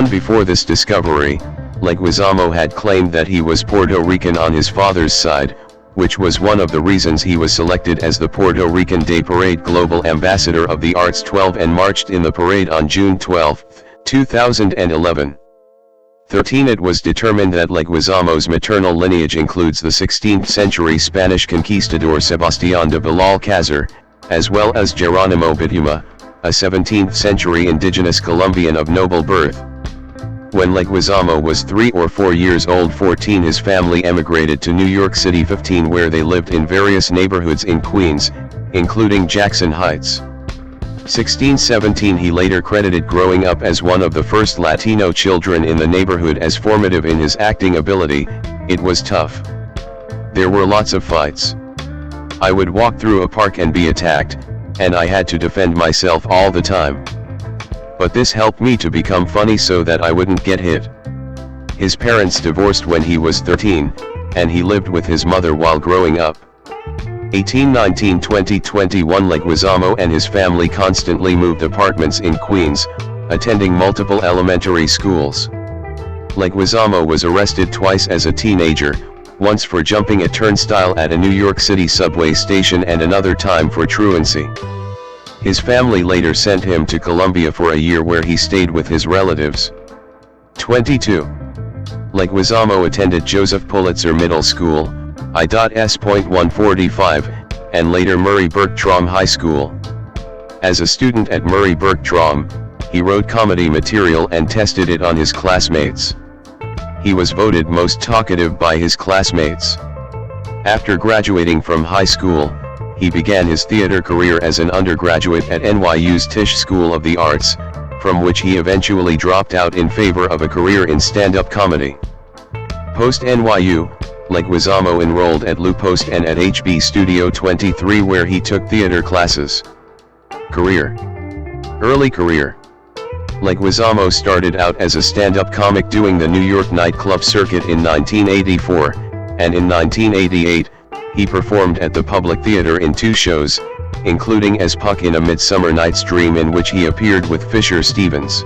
Before this discovery, Leguizamo had claimed that he was Puerto Rican on his father's side, which was one of the reasons he was selected as the Puerto Rican Day Parade Global Ambassador of the Arts 12 and marched in the parade on June 12, 2011. 13. It was determined that Leguizamo's maternal lineage includes the 16th century Spanish conquistador Sebastián de Belalcázar, as well as Geronimo Bituma, a 17th century indigenous Colombian of noble birth. When Leguizamo was 3 or 4 years old, 14, his family emigrated to New York City. 15, where they lived in various neighborhoods in Queens, including Jackson Heights. 16, 17, he later credited growing up as one of the first Latino children in the neighborhood as formative in his acting ability. It was tough. There were lots of fights. I would walk through a park and be attacked, and I had to defend myself all the time. But this helped me to become funny so that I wouldn't get hit. His parents divorced when he was 13, and he lived with his mother while growing up. 18, 19, 20, 21, Leguizamo and his family constantly moved apartments in Queens, attending multiple elementary schools. Leguizamo was arrested twice as a teenager, once for jumping a turnstile at a New York City subway station and another time for truancy. His family later sent him to Colombia for a year where he stayed with his relatives. 22. Leguizamo attended Joseph Pulitzer Middle School, I.S.145, and later Murray Bergtraum High School. As a student at Murray Bergtraum, he wrote comedy material and tested it on his classmates. He was voted most talkative by his classmates. After graduating from high school, he began his theater career as an undergraduate at NYU's Tisch School of the Arts, from which he eventually dropped out in favor of a career in stand-up comedy. Post-NYU, Leguizamo enrolled at Lou Post and at HB Studio 23, where he took theater classes. Career. Early career. Leguizamo started out as a stand-up comic doing the New York nightclub circuit in 1984, and in 1988, he performed at the Public Theater in 2 shows, including as Puck in A Midsummer Night's Dream, in which he appeared with Fisher Stevens.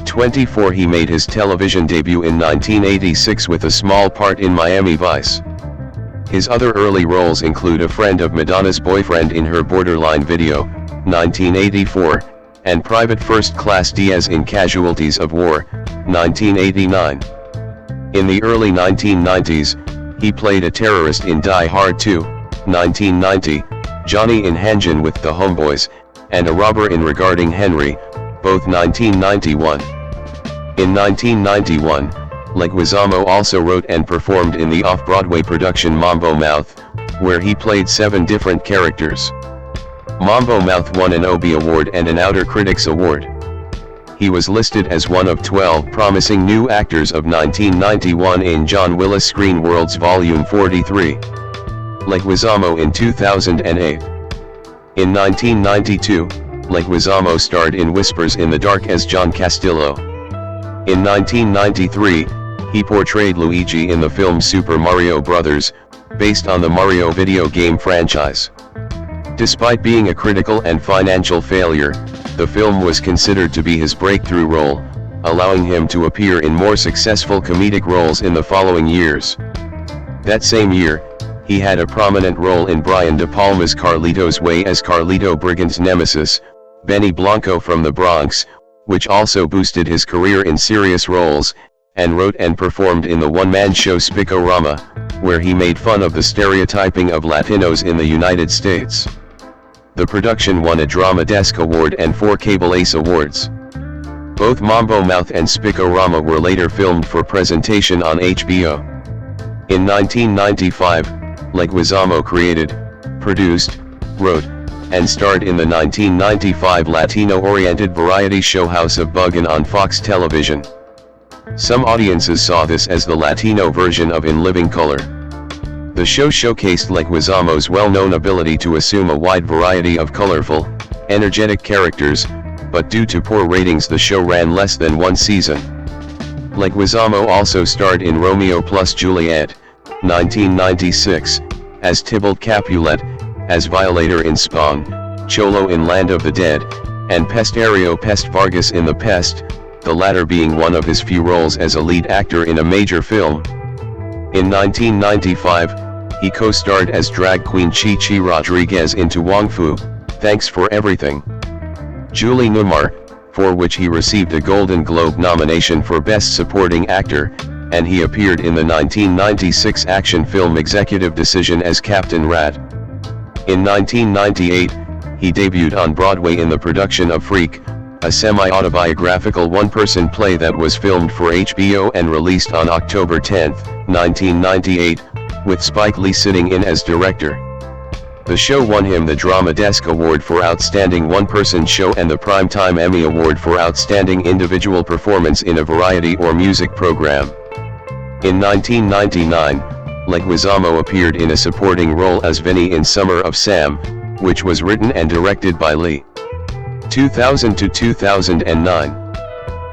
24, he made his television debut in 1986 with a small part in Miami Vice. His other early roles include a friend of Madonna's boyfriend in her Borderline video, 1984, and Private First Class Diaz in Casualties of War, 1989. In the early 1990s, he played a terrorist in Die Hard 2, 1990, Johnny in Hanjin with the Homeboys, and a robber in Regarding Henry, both 1991. In 1991, Leguizamo also wrote and performed in the off-Broadway production Mambo Mouth, where he played 7 different characters. Mambo Mouth won an Obie Award and an Outer Critics Award. He was listed as one of 12 promising new actors of 1991 in John Willis Screen World's Volume 43. Leguizamo in 2008. In 1992, Leguizamo starred in Whispers in the Dark as John Castillo. In 1993, he portrayed Luigi in the film Super Mario Bros., based on the Mario video game franchise. Despite being a critical and financial failure, the film was considered to be his breakthrough role, allowing him to appear in more successful comedic roles in the following years. That same year, he had a prominent role in Brian De Palma's Carlito's Way as Carlito Brigand's nemesis, Benny Blanco from the Bronx, which also boosted his career in serious roles, and wrote and performed in the one-man show Spicorama, where he made fun of the stereotyping of Latinos in the United States. The production won a Drama Desk Award and 4 Cable Ace Awards. Both Mambo Mouth and Spicorama were later filmed for presentation on HBO. In 1995, Leguizamo created produced, wrote, and starred in the 1995 Latino-oriented variety show House of Buggin' on Fox Television. Some audiences saw this as the Latino version of In Living Color. The show showcased Leguizamo's well-known ability to assume a wide variety of colorful, energetic characters, but due to poor ratings the show ran less than one season. Leguizamo also starred in Romeo plus Juliet, 1996, as Tybalt Capulet, as Violator in Spawn, Cholo in Land of the Dead, and Pestario Pest Vargas in The Pest, the latter being one of his few roles as a lead actor in a major film. In 1995, he co-starred as drag queen Chi Chi Rodriguez in To Wong Fu, Thanks for Everything. Julie Newmar, for which he received a Golden Globe nomination for Best Supporting Actor, and he appeared in the 1996 action film Executive Decision as Captain Rat. In 1998, he debuted on Broadway in the production of Freak, a semi-autobiographical one-person play that was filmed for HBO and released on October 10, 1998, with Spike Lee sitting in as director. The show won him the Drama Desk Award for Outstanding One-Person Show and the Primetime Emmy Award for Outstanding Individual Performance in a Variety or Music Program. In 1999, Leguizamo appeared in a supporting role as Vinny in Summer of Sam, which was written and directed by Lee. 2000 to 2009.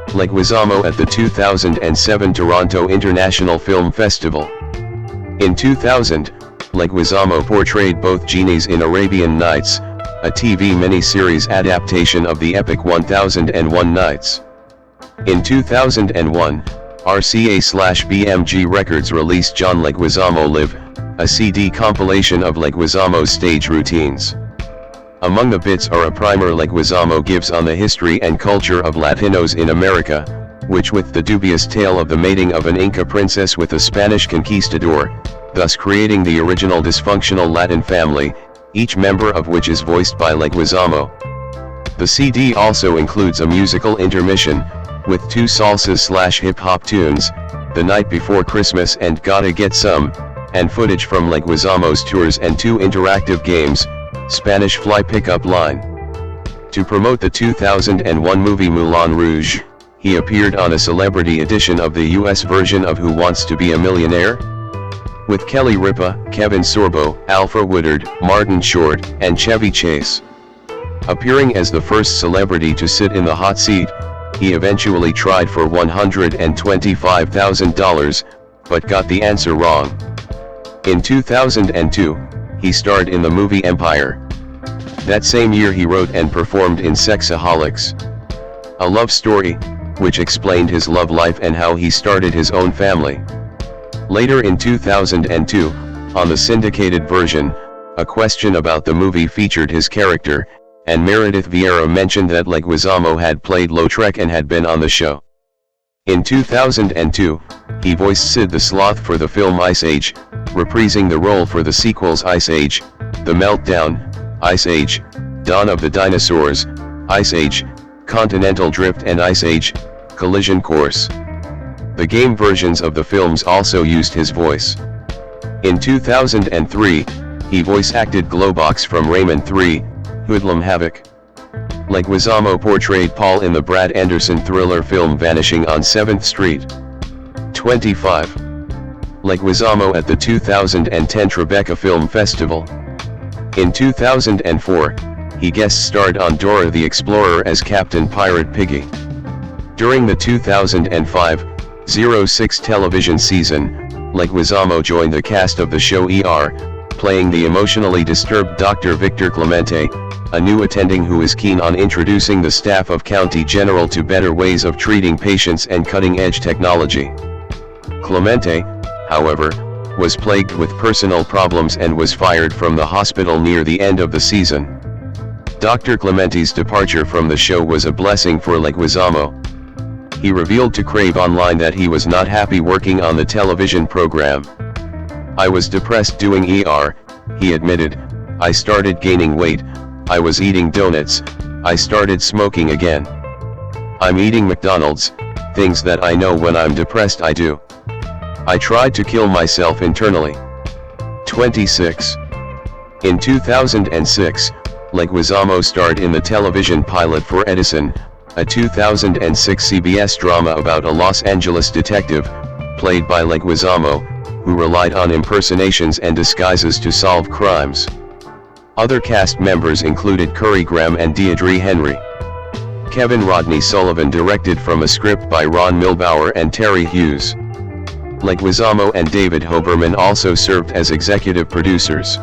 Leguizamo at the 2007 Toronto International Film Festival. In 2000, Leguizamo portrayed both genies in Arabian Nights, a TV mini-series adaptation of the epic 1001 Nights. In 2001, RCA/BMG Records released John Leguizamo Live, a CD compilation of Leguizamo's stage routines. Among the bits are a primer Leguizamo gives on the history and culture of Latinos in America, which with the dubious tale of the mating of an Inca princess with a Spanish conquistador, thus creating the original dysfunctional Latin family, each member of which is voiced by Leguizamo. The CD also includes a musical intermission, with 2 salsa/hip-hop tunes, The Night Before Christmas and Gotta Get Some, and footage from Leguizamo's tours and 2 interactive games, Spanish Fly Pickup Line. To promote the 2001 movie Moulin Rouge, he appeared on a celebrity edition of the US version of Who Wants to Be a Millionaire? With Kelly Ripa, Kevin Sorbo, Alfre Woodard, Martin Short, and Chevy Chase. Appearing as the first celebrity to sit in the hot seat, he eventually tried for $125,000, but got the answer wrong. In 2002, he starred in the movie Empire. That same year he wrote and performed in Sexaholics, a love story, which explained his love life and how he started his own family. Later in 2002, on the syndicated version, a question about the movie featured his character, and Meredith Vieira mentioned that Leguizamo had played Lautrec and had been on the show. In 2002, he voiced Sid the Sloth for the film Ice Age, reprising the role for the sequels Ice Age, The Meltdown, Ice Age, Dawn of the Dinosaurs, Ice Age, Continental Drift and Ice Age, Collision Course. The game versions of the films also used his voice. In 2003, he voice-acted Glowbox from Rayman 3, Hoodlum Havoc. Leguizamo portrayed Paul in the Brad Anderson thriller film Vanishing on 7th Street. 25. Leguizamo at the 2010 Tribeca Film Festival. In 2004, he guest-starred on Dora the Explorer as Captain Pirate Piggy. During the 2005-06 television season, Leguizamo joined the cast of the show ER, playing the emotionally disturbed Dr. Victor Clemente, a new attending who is keen on introducing the staff of County General to better ways of treating patients and cutting-edge technology. Clemente, however, was plagued with personal problems and was fired from the hospital near the end of the season. Dr. Clemente's departure from the show was a blessing for Leguizamo. He revealed to Crave Online that he was not happy working on the television program. "I was depressed doing ER," he admitted. "I started gaining weight, I was eating donuts, I started smoking again. I'm eating McDonald's, things that I know when I'm depressed I do. I tried to kill myself internally." 26. In 2006, Leguizamo starred in the television pilot for Edison, a 2006 CBS drama about a Los Angeles detective, played by Leguizamo, who relied on impersonations and disguises to solve crimes. Other cast members included Curry Graham and Deirdre Henry. Kevin Rodney Sullivan directed from a script by Ron Milbauer and Terry Hughes. Leguizamo and David Hoberman also served as executive producers.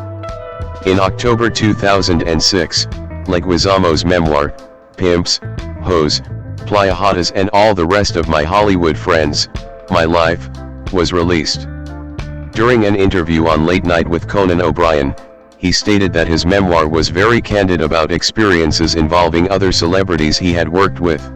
In October 2006, Leguizamo's memoir, Pimps, Hoes, Playa Hotas and All the Rest of My Hollywood Friends, My Life, was released. During an interview on Late Night with Conan O'Brien, he stated that his memoir was very candid about experiences involving other celebrities he had worked with.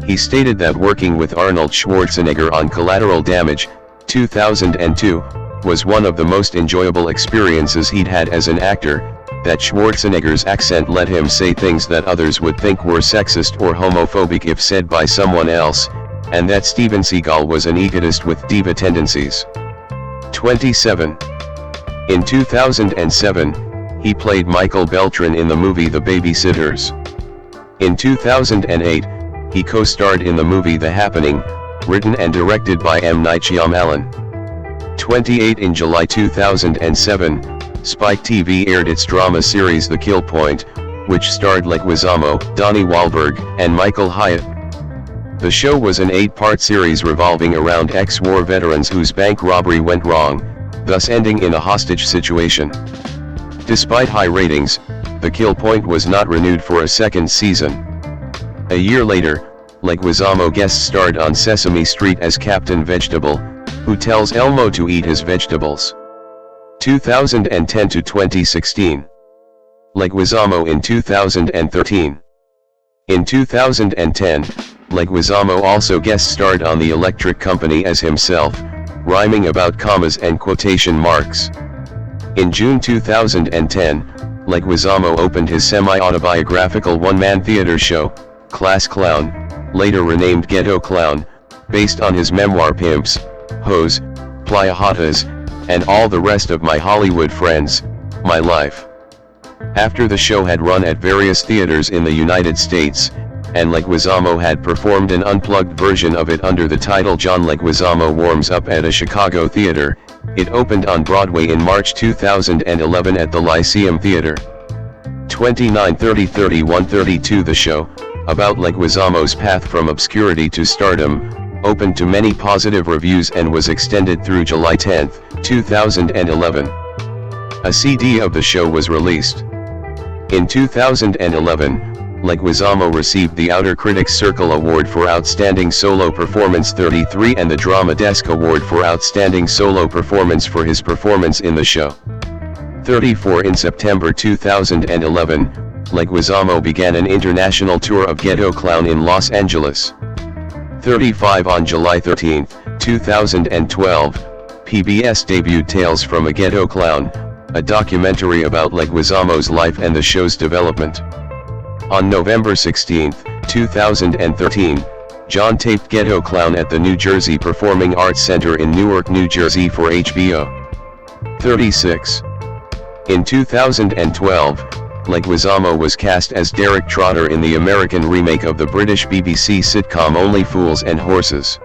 He stated that working with Arnold Schwarzenegger on Collateral Damage, 2002, was one of the most enjoyable experiences he'd had as an actor, that Schwarzenegger's accent let him say things that others would think were sexist or homophobic if said by someone else, and that Steven Seagal was an egotist with diva tendencies. 27. In 2007, he played Michael Beltran in the movie The Babysitters. In 2008, he co-starred in the movie The Happening, written and directed by M. Night Shyamalan. 28. In July 2007, Spike TV aired its drama series The Kill Point, which starred Leguizamo, Donnie Wahlberg, and Michael Hyatt. The show was an 8-part series revolving around ex-war veterans whose bank robbery went wrong, thus ending in a hostage situation. Despite high ratings, The Kill Point was not renewed for a second season. A year later, Leguizamo guest-starred on Sesame Street as Captain Vegetable, who tells Elmo to eat his vegetables. 2010 to 2016. Leguizamo in 2013. In 2010, Leguizamo also guest-starred on The Electric Company as himself, rhyming about commas and quotation marks. In June 2010, Leguizamo opened his semi-autobiographical one-man theater show, Class Clown, later renamed Ghetto Clown, based on his memoir Pimps, Hoes, Playa Hotas, and All the Rest of My Hollywood Friends, My Life. After the show had run at various theaters in the United States, and Leguizamo had performed an unplugged version of it under the title John Leguizamo Warms Up at a Chicago theater, it opened on Broadway in March 2011 at the Lyceum Theater. 29 30 31 32 The show, about Leguizamo's path from obscurity to stardom, opened to many positive reviews and was extended through July 10, 2011. A CD of the show was released. In 2011, Leguizamo received the Outer Critics Circle Award for Outstanding Solo Performance 33 and the Drama Desk Award for Outstanding Solo Performance for his performance in the show. 34 In September 2011, Leguizamo began an international tour of Ghetto Clown in Los Angeles. 35 On July 13, 2012, PBS debuted Tales from a Ghetto Clown, a documentary about Leguizamo's life and the show's development. On November 16, 2013, John taped Ghetto Clown at the New Jersey Performing Arts Center in Newark, New Jersey for HBO. 36. In 2012, Leguizamo was cast as Derek Trotter in the American remake of the British BBC sitcom Only Fools and Horses.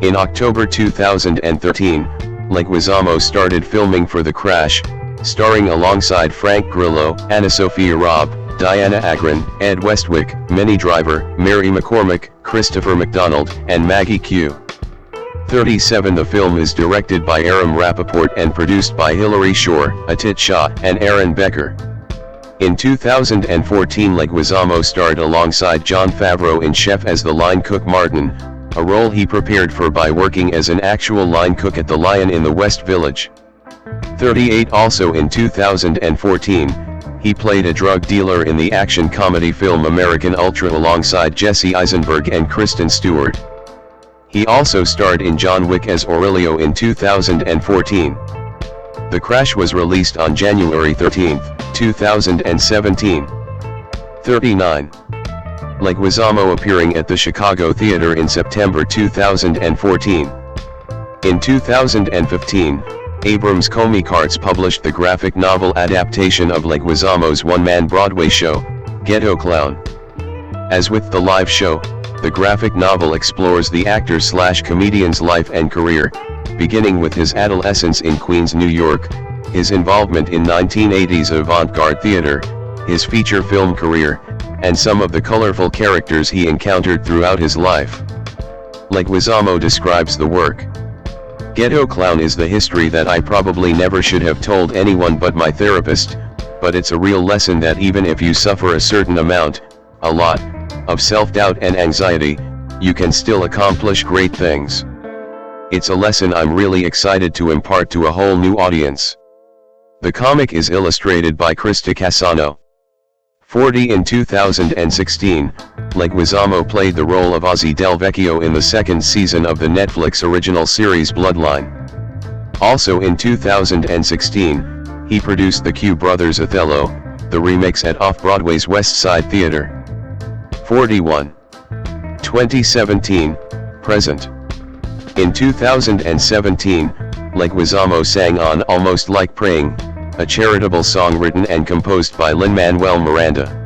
In October 2013, Leguizamo started filming for The Crash, starring alongside Frank Grillo, Anna Sophia Robb, Diana Agron, Ed Westwick, Minnie Driver, Mary McCormick, Christopher McDonald, and Maggie Q. 37 The film is directed by Aram Rappaport and produced by Hilary Shore, Atit Shah, and Aaron Becker. In 2014 Leguizamo starred alongside Jon Favreau in Chef as the line cook Martin, a role he prepared for by working as an actual line cook at the Lion in the West Village. 38 Also in 2014, he played a drug dealer in the action comedy film American Ultra alongside Jesse Eisenberg and Kristen Stewart. He also starred in John Wick as Aurelio in 2014. The Crash was released on January 13, 2017. 39. Leguizamo appearing at the Chicago Theater in September 2014. In 2015, Abrams Comey Carts published the graphic novel adaptation of Leguizamo's one-man Broadway show, Ghetto Clown. As with the live show, the graphic novel explores the actor-slash-comedian's life and career, beginning with his adolescence in Queens, New York, his involvement in 1980s avant-garde theater, his feature film career, and some of the colorful characters he encountered throughout his life. Leguizamo describes the work. Ghetto Clown is the history that I probably never should have told anyone but my therapist, but it's a real lesson that even if you suffer a certain amount, a lot, of self-doubt and anxiety, you can still accomplish great things. It's a lesson I'm really excited to impart to a whole new audience. The comic is illustrated by Krista Cassano. 40 in 2016, Leguizamo played the role of Ozzie Del Vecchio in the second season of the Netflix original series Bloodline. Also in 2016, he produced the Q Brothers' Othello, the remix at Off-Broadway's West Side Theater. 41. 2017, present. In 2017, Leguizamo sang on Almost Like Praying, a charitable song written and composed by Lin-Manuel Miranda.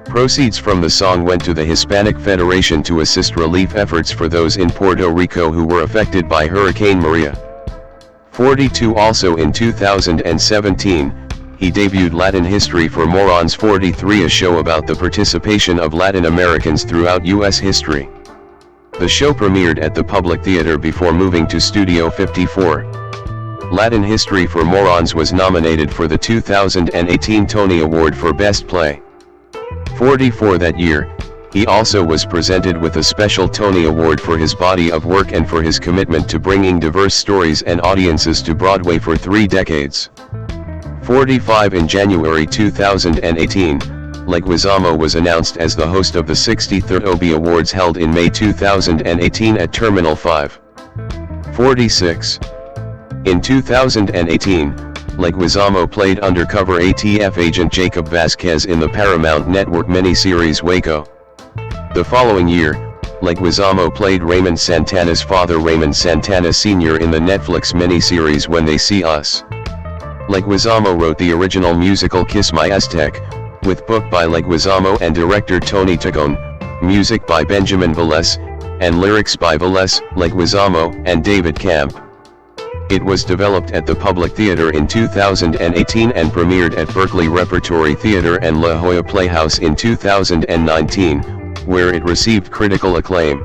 Proceeds from the song went to the Hispanic Federation to assist relief efforts for those in Puerto Rico who were affected by Hurricane Maria. 42. Also in 2017, he debuted Latin History for Morons 43, a show about the participation of Latin Americans throughout U.S. history. The show premiered at the Public Theater before moving to Studio 54. Latin History for Morons was nominated for the 2018 Tony Award for Best Play. 44. That year, he also was presented with a special Tony Award for his body of work and for his commitment to bringing diverse stories and audiences to Broadway for 3 decades. 45. In January 2018, Leguizamo was announced as the host of the 63rd Obie Awards held in May 2018 at Terminal 5. 46. In 2018, Leguizamo played undercover ATF agent Jacob Vasquez in the Paramount Network miniseries Waco. The following year, Leguizamo played Raymond Santana's father Raymond Santana Sr. in the Netflix miniseries When They See Us. Leguizamo wrote the original musical Kiss My Aztec, with book by Leguizamo and director Tony Tagon, music by Benjamin Velez, and lyrics by Velez, Leguizamo, and David Camp. It was developed at the Public Theater in 2018 and premiered at Berkeley Repertory Theater and La Jolla Playhouse in 2019, where it received critical acclaim.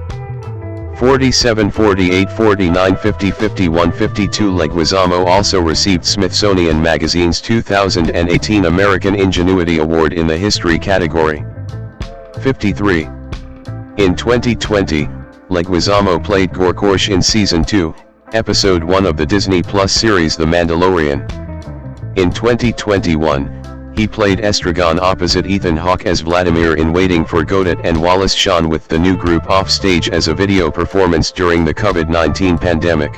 47, 48, 49, 50, 51, 52. Leguizamo also received Smithsonian Magazine's 2018 American Ingenuity Award in the History category. 53. In 2020, Leguizamo played Gorkorsh in Season 2, Episode 1 of the Disney Plus series The Mandalorian. In 2021, he played Estragon opposite Ethan Hawke as Vladimir in Waiting for Godot and Wallace Shawn with the new group off stage as a video performance during the COVID-19 pandemic.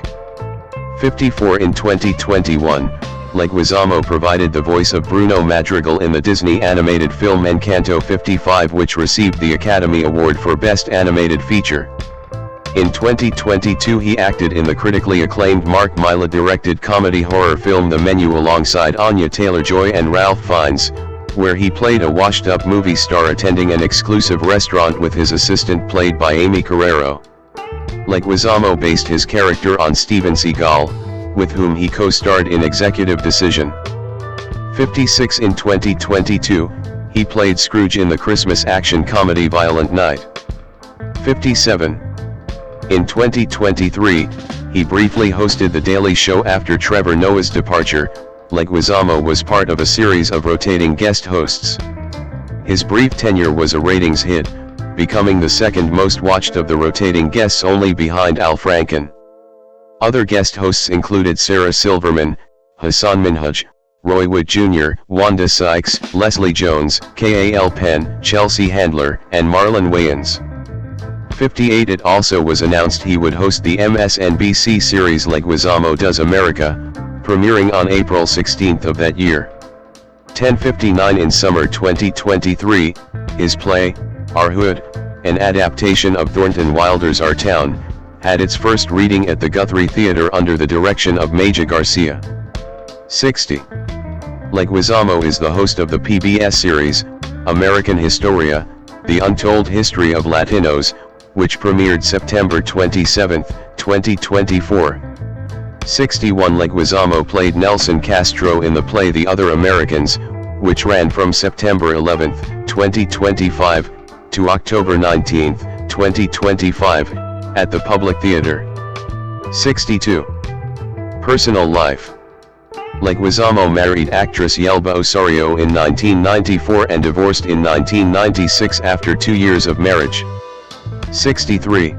54. In 2021, Leguizamo provided the voice of Bruno Madrigal in the Disney animated film Encanto 55, which received the Academy Award for Best Animated Feature. In 2022 he acted in the critically acclaimed Mark Millar-directed comedy horror film The Menu alongside Anya Taylor-Joy and Ralph Fiennes, where he played a washed-up movie star attending an exclusive restaurant with his assistant played by Amy Carrero. Leguizamo based his character on Steven Seagal, with whom he co-starred in Executive Decision. 56. In 2022, he played Scrooge in the Christmas action comedy Violent Night. 57. In 2023, he briefly hosted The Daily Show after Trevor Noah's departure. Leguizamo was part of a series of rotating guest hosts. His brief tenure was a ratings hit, becoming the second most watched of the rotating guests only behind Al Franken. Other guest hosts included Sarah Silverman, Hassan Minhaj, Roy Wood Jr., Wanda Sykes, Leslie Jones, Kal Penn, Chelsea Handler, and Marlon Wayans. 58. It also was announced he would host the MSNBC series Leguizamo Does America, premiering on April 16 of that year. 10:59. In summer 2023, his play, Our Hood, an adaptation of Thornton Wilder's Our Town, had its first reading at the Guthrie Theatre under the direction of Major Garcia. 60. Leguizamo is the host of the PBS series, American Historia, The Untold History of Latinos, which premiered September 27, 2024. 61. Leguizamo played Nelson Castro in the play The Other Americans, which ran from September 11, 2025, to October 19, 2025, at the Public Theater. 62. Personal life. Leguizamo married actress Yelba Osorio in 1994 and divorced in 1996 after 2 years of marriage. 63.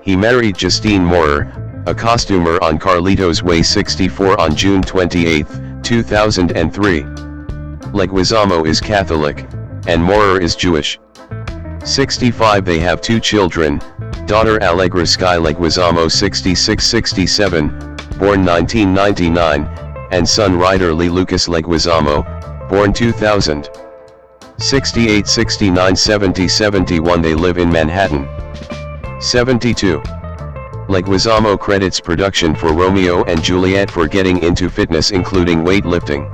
He married Justine Morer, a costumer on Carlitos Way 64 on June 28, 2003. Leguizamo is Catholic, and Morer is Jewish. 65. They have 2 children, daughter Allegra Sky Leguizamo 6667, born 1999, and son Ryder Lee Lucas Leguizamo, born 2000. 68, 69, 70, 71. They live in Manhattan. 72. Leguizamo credits production for Romeo and Juliet for getting into fitness, including weightlifting.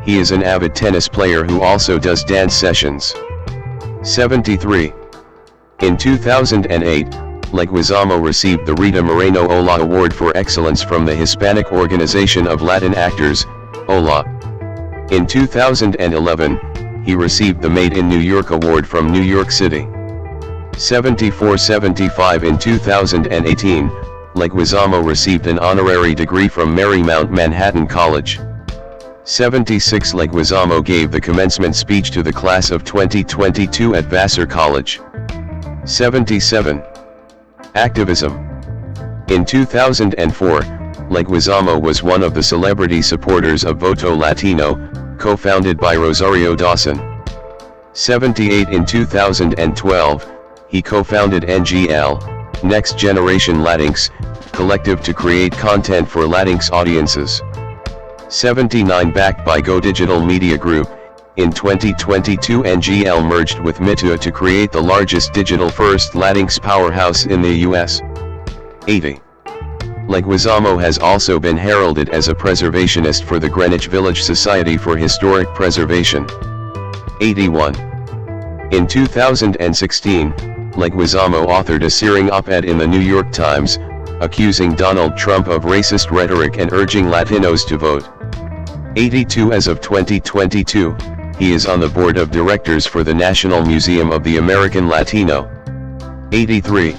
He is an avid tennis player who also does dance sessions. 73. In 2008, Leguizamo received the Rita Moreno Ola Award for Excellence from the Hispanic Organization of Latin Actors, OLA. In 2011, he received the Made in New York Award from New York City. 74-75. In 2018, Leguizamo received an honorary degree from Marymount Manhattan College. 76. Leguizamo gave the commencement speech to the class of 2022 at Vassar College. 77. Activism. In 2004, Leguizamo was one of the celebrity supporters of Voto Latino, co-founded by Rosario Dawson. 78. In 2012, he co-founded NGL, Next Generation Latinx, collective to create content for Latinx audiences. 79. Backed by Go Digital Media Group, in 2022 NGL merged with Mitua to create the largest digital-first Latinx powerhouse in the US. 80. Leguizamo has also been heralded as a preservationist for the Greenwich Village Society for Historic Preservation. 81. In 2016, Leguizamo authored a searing op-ed in the New York Times, accusing Donald Trump of racist rhetoric and urging Latinos to vote. 82. As of 2022, he is on the board of directors for the National Museum of the American Latino. 83.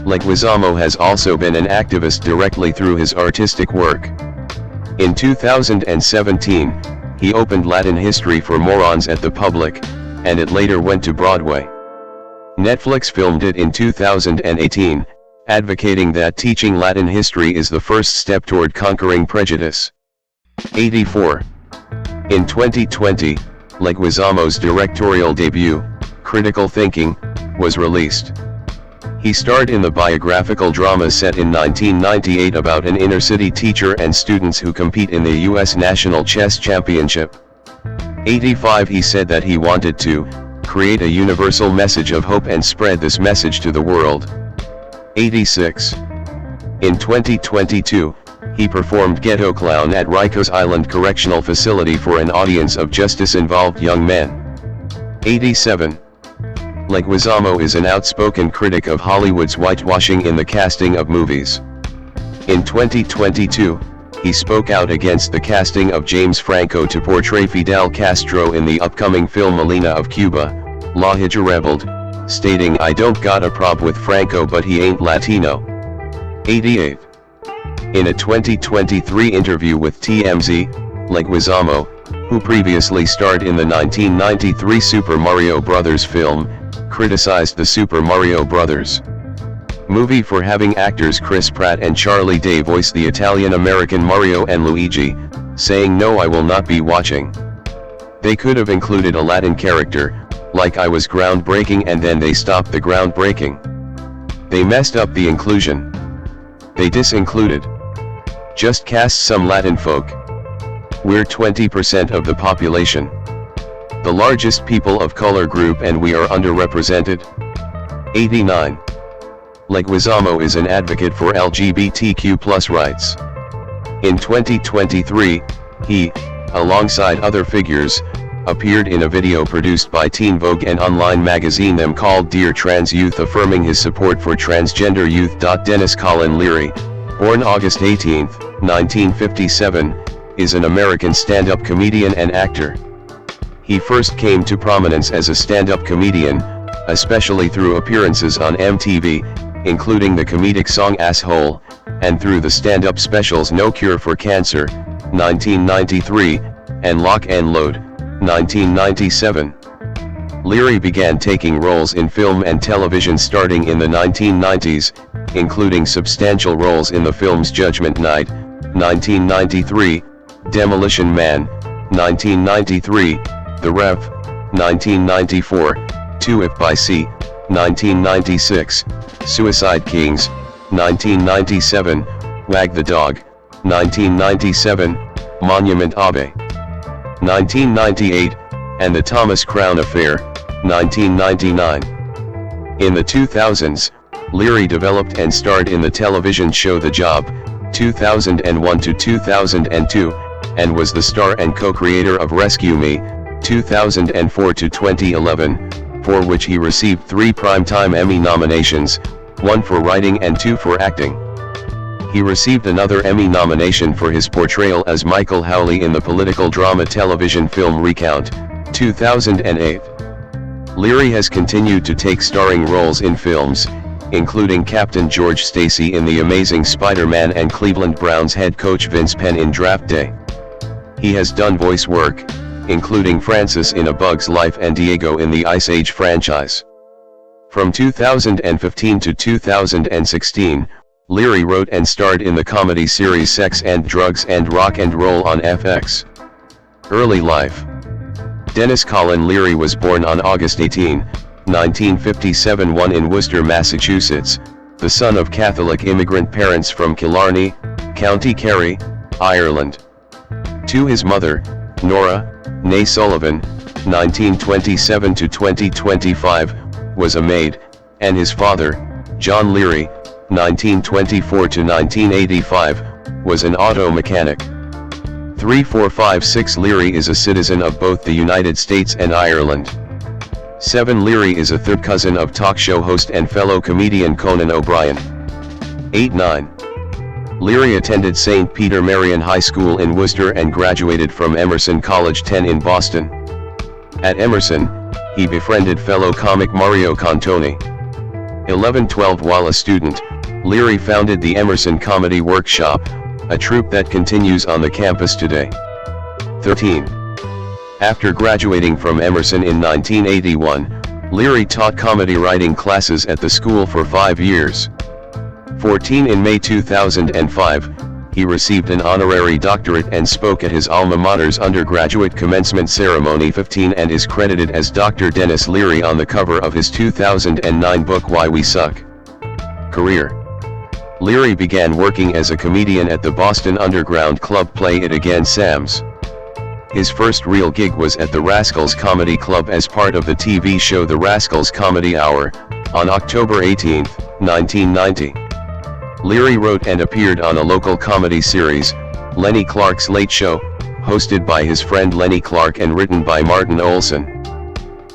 Leguizamo has also been an activist directly through his artistic work. In 2017, he opened Latin History for Morons at the Public, and it later went to Broadway. Netflix filmed it in 2018, advocating that teaching Latin history is the first step toward conquering prejudice. 84. In 2020, Leguizamo's directorial debut, Critical Thinking, was released. He starred in the biographical drama set in 1998 about an inner-city teacher and students who compete in the U.S. National Chess Championship. 85. He said that he wanted to create a universal message of hope and spread this message to the world. 86. In 2022, he performed Ghetto Clown at Rikers Island Correctional Facility for an audience of justice-involved young men. 87. Leguizamo is an outspoken critic of Hollywood's whitewashing in the casting of movies. In 2022, he spoke out against the casting of James Franco to portray Fidel Castro in the upcoming film Melina of Cuba, La Hija Rebelde, stating, "I don't got a prob with Franco but he ain't Latino." 88. In a 2023 interview with TMZ, Leguizamo, who previously starred in the 1993 Super Mario Bros. Film, criticized the Super Mario Bros. Movie for having actors Chris Pratt and Charlie Day voice the Italian-American Mario and Luigi, saying, "No, I will not be watching. They could have included a Latin character, like I was groundbreaking and then they stopped the groundbreaking. They messed up the inclusion. They disincluded. Just cast some Latin folk. We're 20% of the population. The largest people of color group and we are underrepresented." 89. Leguizamo is an advocate for LGBTQ+ rights. In 2023, he, alongside other figures, appeared in a video produced by Teen Vogue and online magazine Them called Dear Trans Youth, affirming his support for transgender youth. Denis Leary, born August 18, 1957, is an American stand-up comedian and actor. He first came to prominence as a stand-up comedian, especially through appearances on MTV, including the comedic song Asshole, and through the stand-up specials No Cure for Cancer, 1993, and Lock and Load, 1997. Leary began taking roles in film and television starting in the 1990s, including substantial roles in the films Judgment Night, 1993, Demolition Man, 1993, The Rev, 1994, To If by Sea, 1996, Suicide Kings, 1997, Wag the Dog, 1997, Monument Abbey, 1998, and The Thomas Crown Affair, 1999. In the 2000s, Leary developed and starred in the television show The Job, 2001 to 2002, and was the star and co-creator of Rescue Me, 2004 to 2011, for which he received 3 Primetime Emmy nominations, 1 for writing and 2 for acting. He received another Emmy nomination for his portrayal as Michael Howley in the political drama television film Recount, 2008. Leary has continued to take starring roles in films, including Captain George Stacy in The Amazing Spider-Man and Cleveland Browns head coach Vince Penn in Draft Day. He has done voice work, including Francis in A Bug's Life and Diego in the Ice Age franchise. From 2015 to 2016, Leary wrote and starred in the comedy series Sex and Drugs and Rock and Roll on FX. Early life. Denis Leary was born on August 18, 1957 in Worcester, Massachusetts, the son of Catholic immigrant parents from Killarney, County Kerry, Ireland. To his mother, Nora, née Sullivan, 1927 to 2025, was a maid, and his father, John Leary, 1924 to 1985, was an auto mechanic. 3456 Leary is a citizen of both the United States and Ireland. 7 Leary is a third cousin of talk show host and fellow comedian Conan O'Brien. 8-9. Leary attended St. Peter Marian High School in Worcester and graduated from Emerson College 10 in Boston. At Emerson, he befriended fellow comic Mario Cantone. 11-12 While a student, Leary founded the Emerson Comedy Workshop, a troupe that continues on the campus today. 13. After graduating from Emerson in 1981, Leary taught comedy writing classes at the school for 5 years. 14 In May 2005, he received an honorary doctorate and spoke at his alma mater's undergraduate commencement ceremony. 15 And is credited as Dr. Denis Leary on the cover of his 2009 book Why We Suck. Career. Leary began working as a comedian at the Boston underground club Play It Again Sam's. His first real gig was at the Rascals Comedy Club as part of the TV show The Rascals Comedy Hour, on October 18, 1990. Leary wrote and appeared on a local comedy series, Lenny Clark's Late Show, hosted by his friend Lenny Clark and written by Martin Olson.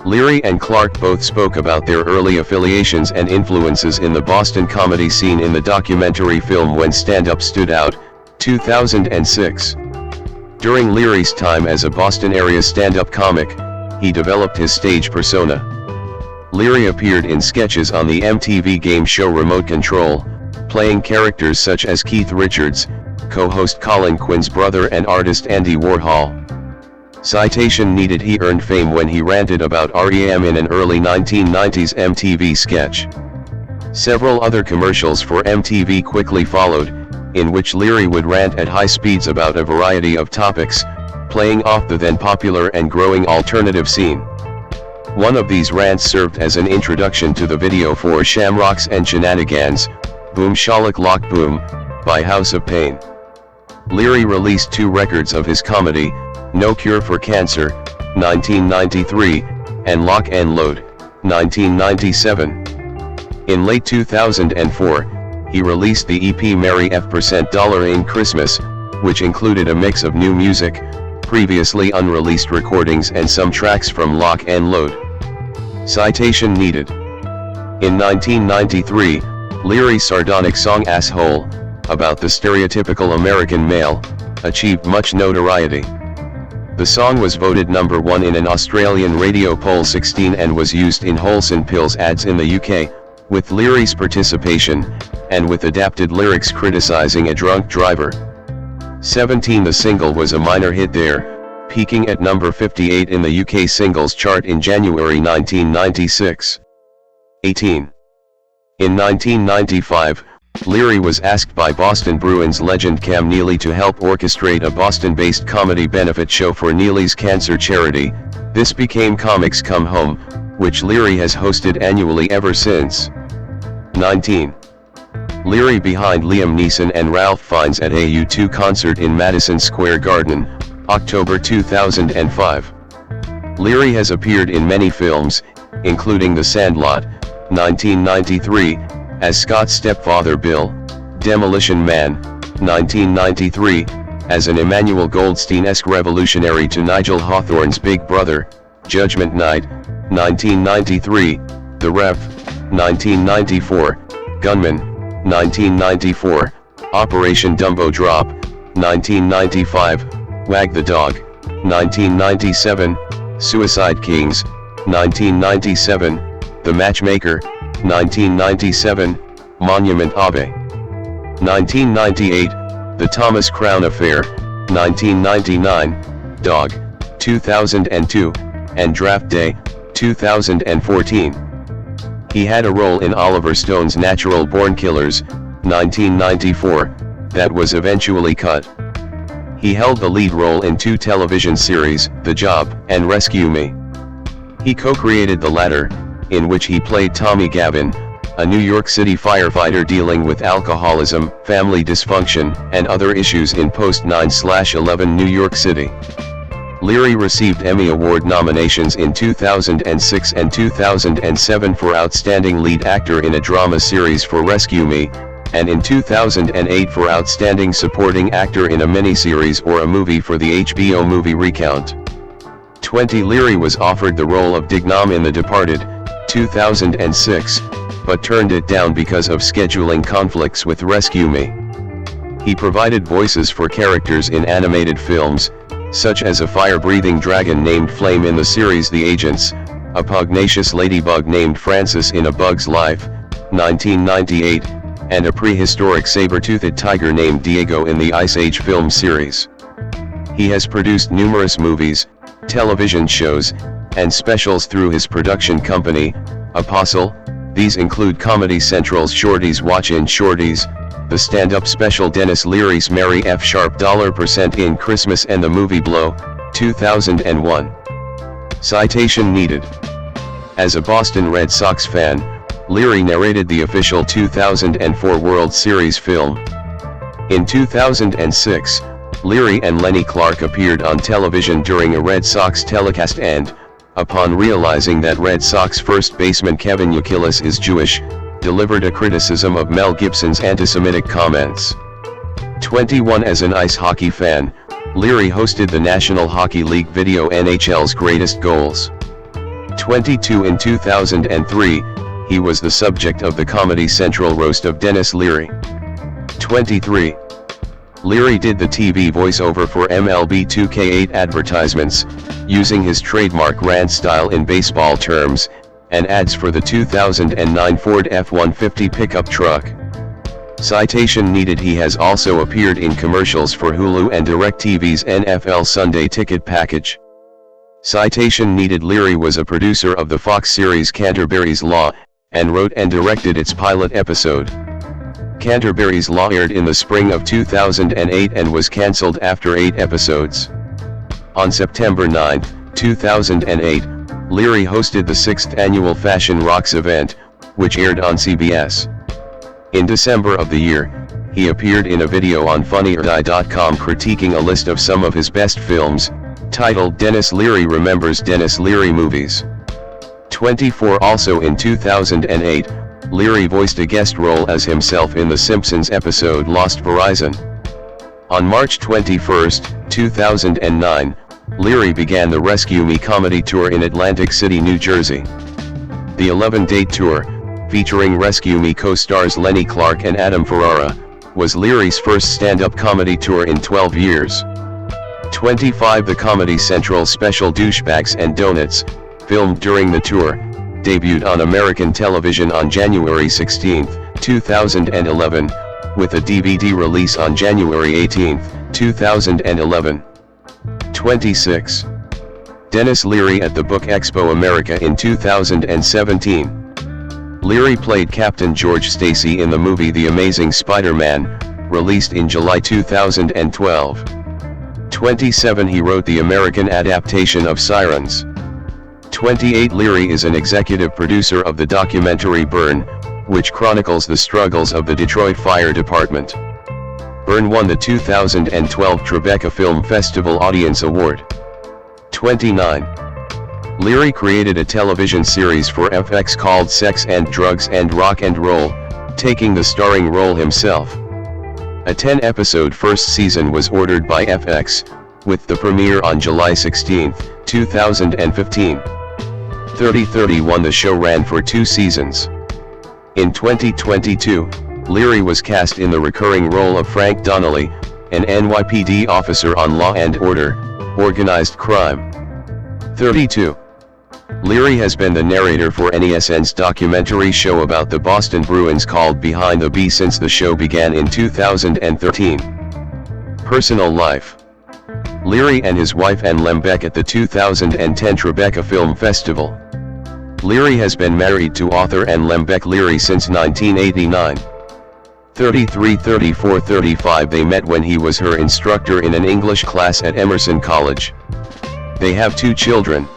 Leary and Clark both spoke about their early affiliations and influences in the Boston comedy scene in the documentary film When Stand-Up Stood Out, 2006. During Leary's time as a Boston area stand-up comic, he developed his stage persona. Leary appeared in sketches on the MTV game show Remote Control, playing characters such as Keith Richards, co-host Colin Quinn's brother and artist Andy Warhol. Citation needed. He earned fame when he ranted about REM in an early 1990s MTV sketch. Several other commercials for MTV quickly followed, in which Leary would rant at high speeds about a variety of topics, playing off the then popular and growing alternative scene. One of these rants served as an introduction to the video for Shamrocks and Shenanigans, Boom Shalak Lock Boom, by House of Pain. Leary released 2 records of his comedy, No Cure for Cancer, 1993, and Lock and Load, 1997. In late 2004, he released the EP Merry $% Ain't Christmas, which included a mix of new music, previously unreleased recordings and some tracks from Lock and Load. Citation needed. In 1993, Leary's sardonic song Asshole, about the stereotypical American male, achieved much notoriety. The song was voted number 1 in an Australian radio poll 16 and was used in Wholesome Pills ads in the UK, with Leary's participation, and with adapted lyrics criticizing a drunk driver. 17 The single was a minor hit there, peaking at number 58 in the UK singles chart in January 1996. 18. In 1995, Leary was asked by Boston Bruins legend Cam Neely to help orchestrate a Boston-based comedy benefit show for Neely's cancer charity. This became Comics Come Home, which Leary has hosted annually ever since. 19. Leary behind Liam Neeson and Ralph Fiennes at a U2 concert in Madison Square Garden, October 2005. Leary has appeared in many films, including The Sandlot, 1993, as Scott's stepfather Bill, Demolition Man, 1993, as an Emmanuel Goldstein-esque revolutionary to Nigel Hawthorne's big brother, Judgment Night, 1993, The Ref, 1994, Gunman, 1994, Operation Dumbo Drop, 1995, Wag the Dog, 1997, Suicide Kings, 1997, The Matchmaker, 1997, Monument Abbey. 1998, The Thomas Crown Affair, 1999, Dog, 2002, and Draft Day, 2014. He had a role in Oliver Stone's Natural Born Killers, 1994, that was eventually cut. He held the lead role in 2 television series, The Job and Rescue Me. He co-created the latter, in which he played Tommy Gavin, a New York City firefighter dealing with alcoholism, family dysfunction, and other issues in post-9/11 New York City. Leary received Emmy Award nominations in 2006 and 2007 for Outstanding Lead Actor in a Drama Series for Rescue Me, and in 2008 for Outstanding Supporting Actor in a Miniseries or a Movie for the HBO movie Recount. 20 Leary was offered the role of Dignam in The Departed, 2006, but turned it down because of scheduling conflicts with Rescue Me. He provided voices for characters in animated films, such as a fire-breathing dragon named Flame in the series The Agents, a pugnacious ladybug named Francis in A Bug's Life, 1998, and a prehistoric saber-toothed tiger named Diego in the Ice Age film series. He has produced numerous movies, television shows, and specials through his production company, Apostle. These include Comedy Central's Shorties Watchin' Shorties, the stand-up special Denis Leary's Merry $% in Christmas and the movie Blow, 2001. Citation needed. As a Boston Red Sox fan, Leary narrated the official 2004 World Series film. In 2006, Leary and Lenny Clark appeared on television during a Red Sox telecast and, upon realizing that Red Sox first baseman Kevin Youkilis is Jewish, delivered a criticism of Mel Gibson's anti-Semitic comments. 21 As an ice hockey fan, Leary hosted the National Hockey League video NHL's Greatest Goals. 22 In 2003, he was the subject of the Comedy Central roast of Denis Leary. 23. Leary did the TV voiceover for MLB 2K8 advertisements, using his trademark rant style in baseball terms, and ads for the 2009 Ford F-150 pickup truck. Citation needed. He has also appeared in commercials for Hulu and DirecTV's NFL Sunday Ticket package. Citation needed. Leary was a producer of the Fox series Canterbury's Law, and wrote and directed its pilot episode. Canterbury's Law aired in the spring of 2008 and was cancelled after 8 episodes. On September 9, 2008, Leary hosted the 6th annual Fashion Rocks event, which aired on CBS. In December of the year, he appeared in a video on FunnyOrDie.com critiquing a list of some of his best films, titled Denis Leary Remembers Denis Leary Movies. 24 Also in 2008, Leary voiced a guest role as himself in The Simpsons episode Lost Verizon. On March 21, 2009, Leary began the Rescue Me comedy tour in Atlantic City, New Jersey. The 11-date tour, featuring Rescue Me co-stars Lenny Clark and Adam Ferrara, was Leary's first stand-up comedy tour in 12 years. 25 The Comedy Central special Douchebags and Donuts, filmed during the tour, debuted on American television on January 16, 2011, with a DVD release on January 18, 2011. 26. Denis Leary at the Book Expo America in 2017. Leary played Captain George Stacy in the movie The Amazing Spider-Man, released in July 2012. 27. He wrote the American adaptation of Sirens. 28. Leary is an executive producer of the documentary Burn, which chronicles the struggles of the Detroit Fire Department. Burn won the 2012 Tribeca Film Festival Audience Award. 29. Leary created a television series for FX called Sex and Drugs and Rock and Roll, taking the starring role himself. A 10-episode first season was ordered by FX, with the premiere on July 16, 2015. 30-31 The show ran for 2 seasons. In 2022, Leary was cast in the recurring role of Frank Donnelly, an NYPD officer on Law and Order, Organized Crime. 32. Leary has been the narrator for NESN's documentary show about the Boston Bruins called Behind the B since the show began in 2013. Personal life. Leary and his wife Ann Lembeck at the 2010 Tribeca Film Festival. Leary has been married to author Ann Lembeck Leary since 1989. 33, 34, 35 They met when he was her instructor in an English class at Emerson College. They have 2 children.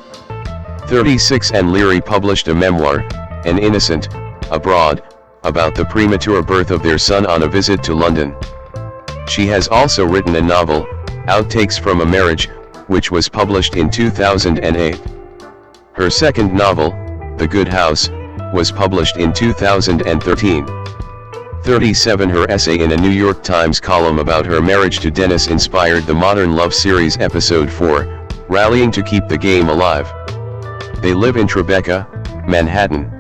36 Ann Leary published a memoir, An Innocent, Abroad, about the premature birth of their son on a visit to London. She has also written a novel, Outtakes from a Marriage, which was published in 2008. Her second novel, The Good House, was published in 2013. 37 Her essay in a New York Times column about her marriage to Denis inspired the Modern Love series episode 4, Rallying to Keep the Game Alive. They live in Tribeca, Manhattan.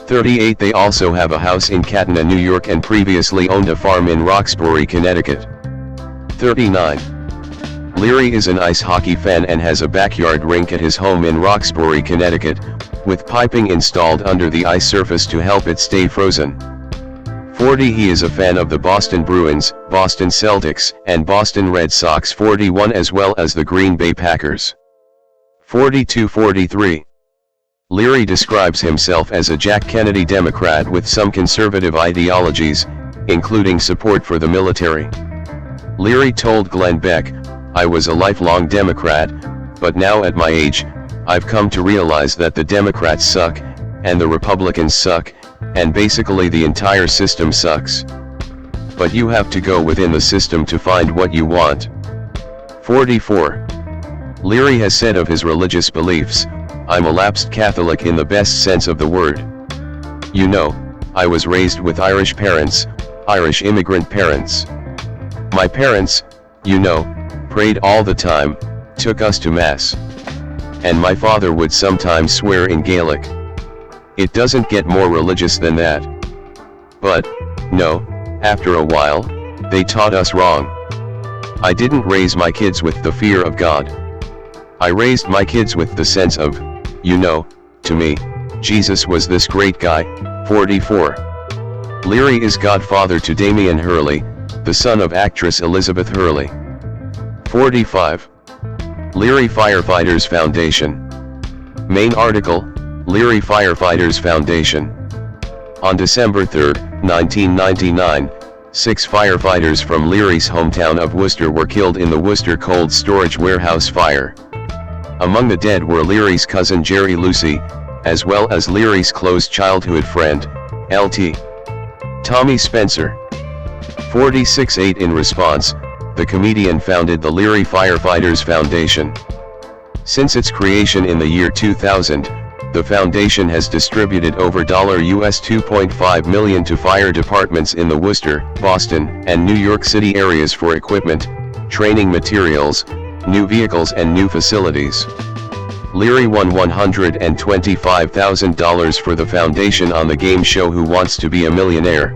38 They also have a house in Catanna, New York and previously owned a farm in Roxbury, Connecticut. 39. Leary is an ice hockey fan and has a backyard rink at his home in Roxbury, Connecticut, with piping installed under the ice surface to help it stay frozen. 40 He is a fan of the Boston Bruins, Boston Celtics, and Boston Red Sox. 41 As well as the Green Bay Packers. 42-43. Leary describes himself as a Jack Kennedy Democrat with some conservative ideologies, including support for the military. Leary told Glenn Beck, "I was a lifelong Democrat, but now at my age, I've come to realize that the Democrats suck, and the Republicans suck, and basically the entire system sucks. But you have to go within the system to find what you want." 44. Leary has said of his religious beliefs, "I'm a lapsed Catholic in the best sense of the word. You know, I was raised with Irish parents, Irish immigrant parents. My parents, you know, prayed all the time, took us to Mass. And my father would sometimes swear in Gaelic. It doesn't get more religious than that. But, no, after a while, they taught us wrong. I didn't raise my kids with the fear of God. I raised my kids with the sense of, you know, to me, Jesus was this great guy." 44. Leary is godfather to Damian Hurley, the son of actress Elizabeth Hurley. 45. Leary Firefighters Foundation. Main article, Leary Firefighters Foundation. On December 3, 1999, 6 firefighters from Leary's hometown of Worcester were killed in the Worcester cold storage warehouse fire. Among the dead were Leary's cousin Jerry Lucy, as well as Leary's close childhood friend, Lt. Tommy Spencer. 46.8 In response, the comedian founded the Leary Firefighters Foundation. Since its creation in the year 2000, the foundation has distributed over US $2.5 million to fire departments in the Worcester, Boston, and New York City areas for equipment, training materials, new vehicles and new facilities. Leary won $125,000 for the foundation on the game show Who Wants to Be a Millionaire?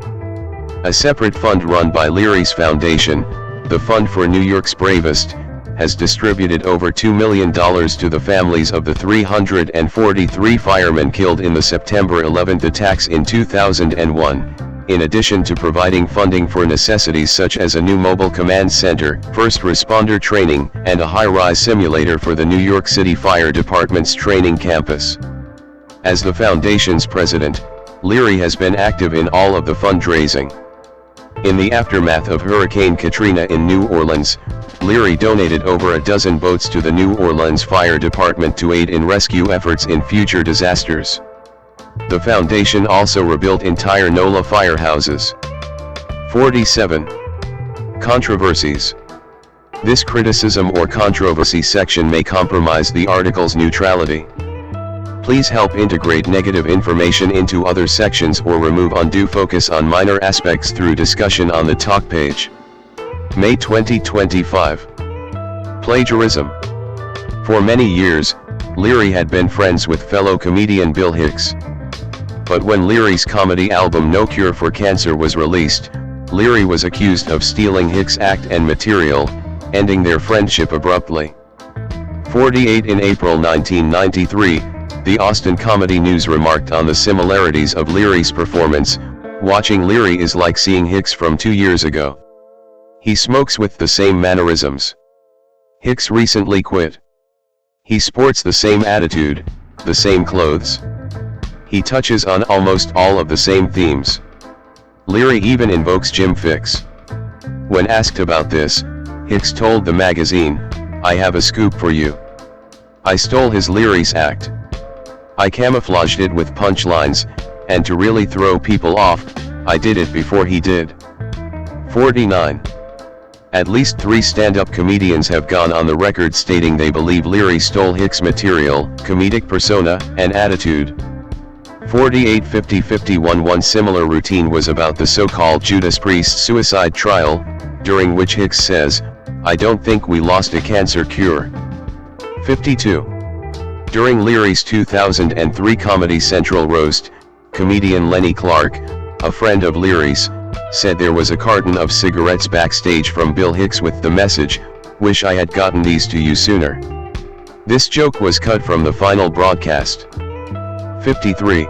A separate fund run by Leary's foundation, the Fund for New York's Bravest, has distributed over $2 million to the families of the 343 firemen killed in the September 11 attacks in 2001, in addition to providing funding for necessities such as a new mobile command center, first responder training, and a high-rise simulator for the New York City Fire Department's training campus. As the foundation's president, Leary has been active in all of the fundraising. In the aftermath of Hurricane Katrina in New Orleans, Leary donated over a dozen boats to the New Orleans Fire Department to aid in rescue efforts in future disasters. The foundation also rebuilt entire NOLA firehouses. 47. Controversies. This criticism or controversy section may compromise the article's neutrality. Please help integrate negative information into other sections or remove undue focus on minor aspects through discussion on the talk page. May 2025. Plagiarism. For many years, Leary had been friends with fellow comedian Bill Hicks. But when Leary's comedy album No Cure for Cancer was released, Leary was accused of stealing Hicks' act and material, ending their friendship abruptly. 48. In April 1993, the Austin Comedy News remarked on the similarities of Leary's performance. Watching Leary is like seeing Hicks from 2 years ago. He smokes with the same mannerisms. Hicks recently quit. He sports the same attitude, the same clothes. He touches on almost all of the same themes. Leary even invokes Jim Fixx. When asked about this, Hicks told the magazine, "I have a scoop for you. I stole his Leary's act. I camouflaged it with punchlines, and to really throw people off, I did it before he did." 49. At least 3 stand-up comedians have gone on the record stating they believe Leary stole Hicks' material, comedic persona, and attitude. 48. 50-51. One similar routine was about the so-called Judas Priest suicide trial, during which Hicks says, "I don't think we lost a cancer cure." 52. During Leary's 2003 Comedy Central roast, comedian Lenny Clark, a friend of Leary's, said there was a carton of cigarettes backstage from Bill Hicks with the message, "Wish I had gotten these to you sooner." This joke was cut from the final broadcast. 53.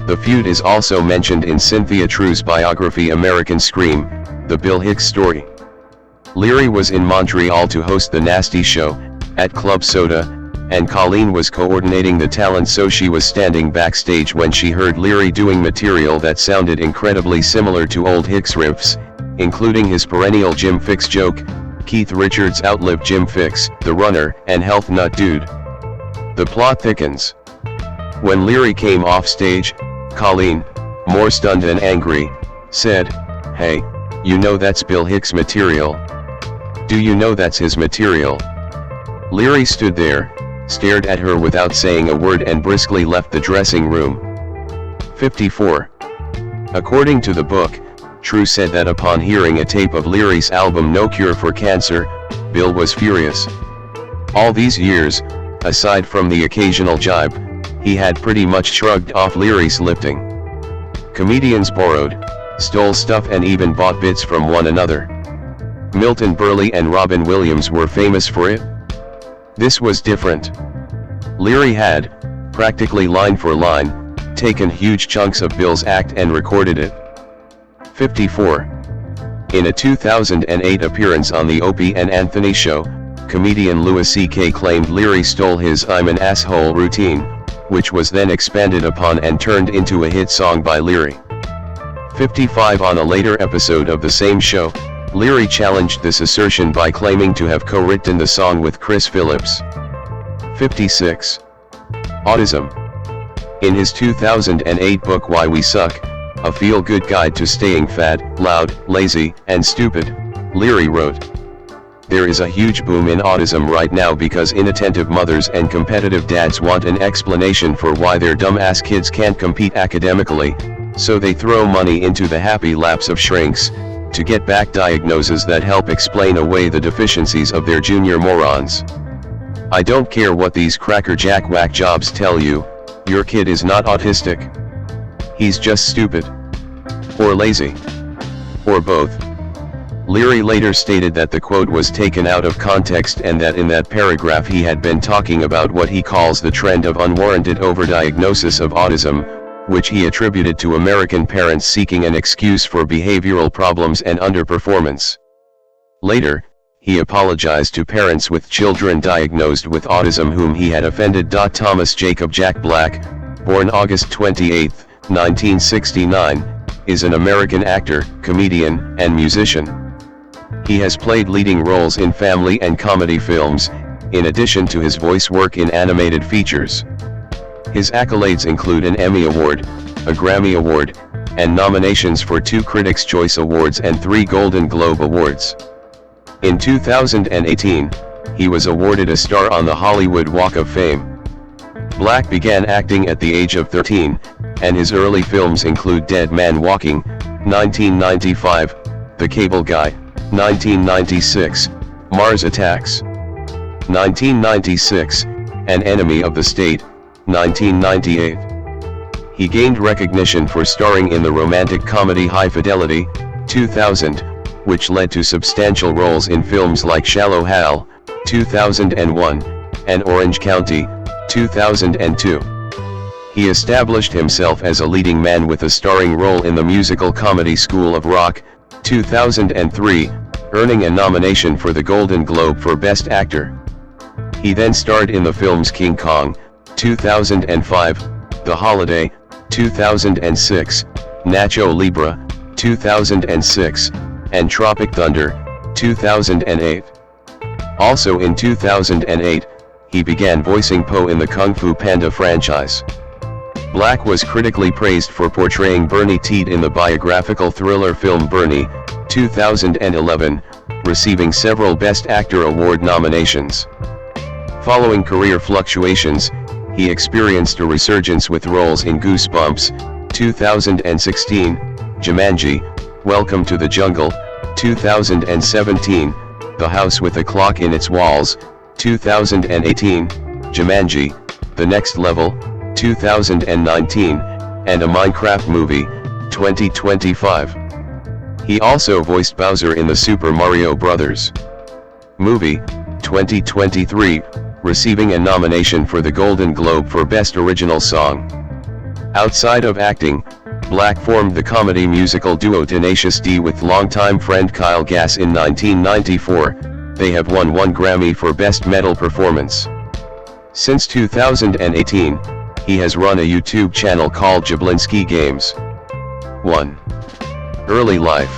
The feud is also mentioned in Cynthia True's biography American Scream, The Bill Hicks Story. Leary was in Montreal to host The Nasty Show, at Club Soda, and Colleen was coordinating the talent, so she was standing backstage when she heard Leary doing material that sounded incredibly similar to old Hicks riffs, including his perennial Jim Fixx joke, "Keith Richards outlived Jim Fixx, the runner, and health nut dude." The plot thickens. When Leary came off stage, Colleen, more stunned than angry, said, "Hey, you know that's Bill Hicks' material. Do you know that's his material?" Leary stood there, stared at her without saying a word, and briskly left the dressing room. 54. According to the book, True said that upon hearing a tape of Leary's album No Cure for Cancer, Bill was furious. All these years, aside from the occasional jibe, he had pretty much shrugged off Leary's lifting. Comedians borrowed, stole stuff, and even bought bits from one another. Milton Berle and Robin Williams were famous for it. This was different. Leary had, practically line for line, taken huge chunks of Bill's act and recorded it. 54. In a 2008 appearance on the Opie and Anthony Show, comedian Louis C.K. claimed Leary stole his "I'm an asshole" routine, which was then expanded upon and turned into a hit song by Leary. 55. On a later episode of the same show, Leary challenged this assertion by claiming to have co-written the song with Chris Phillips. 56. Autism. In his 2008 book Why We Suck, a feel-good guide to staying fat, loud, lazy, and stupid, Leary wrote, There is a huge boom in autism right now because inattentive mothers and competitive dads want an explanation for why their dumbass kids can't compete academically, so they throw money into the happy laps of shrinks, to get back diagnoses that help explain away the deficiencies of their junior morons. I don't care what these crackerjack whack jobs tell you, your kid is not autistic. He's just stupid. Or lazy. Or both. Leary later stated that the quote was taken out of context and that in that paragraph he had been talking about what he calls the trend of unwarranted overdiagnosis of autism, which he attributed to American parents seeking an excuse for behavioral problems and underperformance. Later, he apologized to parents with children diagnosed with autism whom he had offended. Thomas Jacob Jack Black, born August 28, 1969, is an American actor, comedian, and musician. He has played leading roles in family and comedy films, in addition to his voice work in animated features. His accolades include an Emmy Award, a Grammy Award, and nominations for 2 Critics' Choice Awards and 3 Golden Globe Awards. In 2018, he was awarded a star on the Hollywood Walk of Fame. Black began acting at the age of 13, and his early films include Dead Man Walking, 1995, The Cable Guy, 1996, Mars Attacks, 1996, An Enemy of the State, 1998. He gained recognition for starring in the romantic comedy High Fidelity, 2000, which led to substantial roles in films like Shallow Hal, 2001, and Orange County, 2002. He established himself as a leading man with a starring role in the musical comedy School of Rock, 2003, earning a nomination for the Golden Globe for Best Actor. He then starred in the films King Kong, 2005, The Holiday, 2006, Nacho Libre, 2006, and Tropic Thunder, 2008. Also in 2008, he began voicing Po in the Kung Fu Panda franchise. Black was critically praised for portraying Bernie Teed in the biographical thriller film Bernie, 2011, receiving several Best Actor Award nominations. Following career fluctuations, he experienced a resurgence with roles in Goosebumps, 2016, Jumanji, Welcome to the Jungle, 2017, The House with a Clock in Its Walls, 2018, Jumanji, The Next Level, 2019, and a Minecraft movie, 2025. He also voiced Bowser in the Super Mario Bros. Movie, 2023, receiving a nomination for the Golden Globe for Best Original Song. Outside of acting, Black formed the comedy musical duo Tenacious D with longtime friend Kyle Gass in 1994. They have won 1 Grammy for Best Metal Performance. Since 2018, he has run a YouTube channel called Jablinski Games. 1. Early life.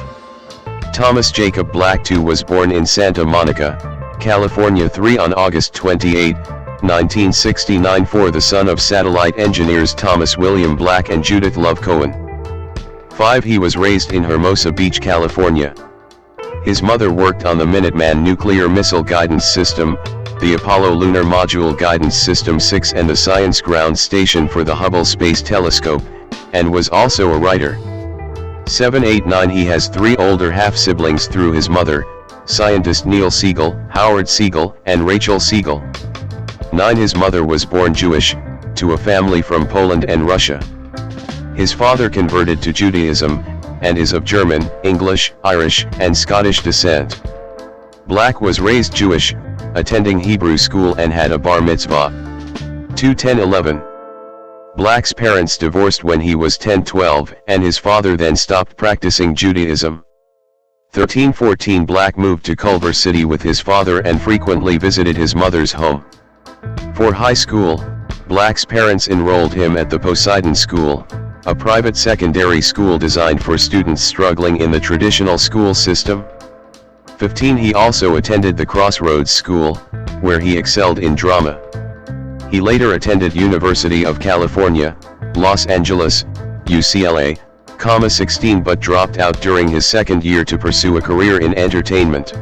Thomas Jacob Black II was born in Santa Monica, California 3 on August 28, 1969 the son of satellite engineers Thomas William Black and Judith Love Cohen. 5. He was raised in Hermosa Beach, California. His mother worked on the Minuteman nuclear missile guidance system, the Apollo Lunar Module Guidance System 6 and the Science Ground Station for the Hubble Space Telescope, and was also a writer. 7, 8, 9. He has 3 older half-siblings through his mother, scientist Neil Siegel, Howard Siegel, and Rachel Siegel. 9. His mother was born Jewish, to a family from Poland and Russia. His father converted to Judaism, and is of German, English, Irish, and Scottish descent. Black was raised Jewish, attending Hebrew school and had a bar mitzvah. 2, 10, 11. Black's parents divorced when he was 10-12, and his father then stopped practicing Judaism. 13, 14. Black moved to Culver City with his father and frequently visited his mother's home. For high school, Black's parents enrolled him at the Poseidon School, a private secondary school designed for students struggling in the traditional school system. 15. He also attended the Crossroads School, where he excelled in drama. He later attended University of California, Los Angeles, UCLA, 16 but dropped out during his second year to pursue a career in entertainment.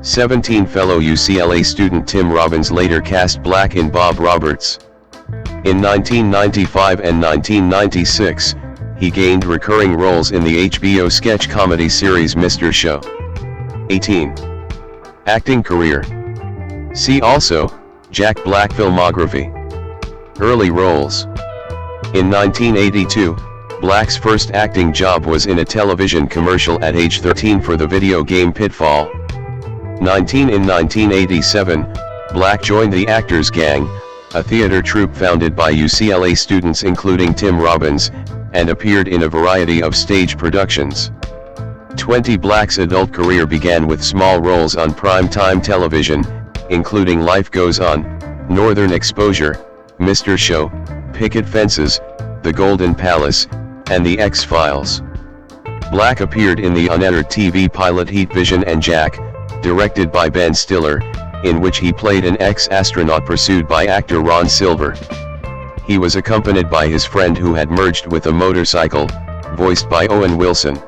17 fellow UCLA student Tim Robbins later cast Black in Bob Roberts. In 1995 and 1996, he gained recurring roles in the HBO sketch comedy series Mr. Show. 18. Acting career. See also, Jack Black filmography. Early roles. In 1982, Black's first acting job was in a television commercial at age 13 for the video game Pitfall. 19 In 1987, Black joined the Actors Gang, a theater troupe founded by UCLA students including Tim Robbins, and appeared in a variety of stage productions. 20 Black's adult career began with small roles on prime-time television, including Life Goes On, Northern Exposure, Mr. Show, Picket Fences, The Golden Palace, and The X-Files. Black appeared in the unaired TV pilot Heat Vision and Jack, directed by Ben Stiller, in which he played an ex-astronaut pursued by actor Ron Silver. He was accompanied by his friend who had merged with a motorcycle, voiced by Owen Wilson.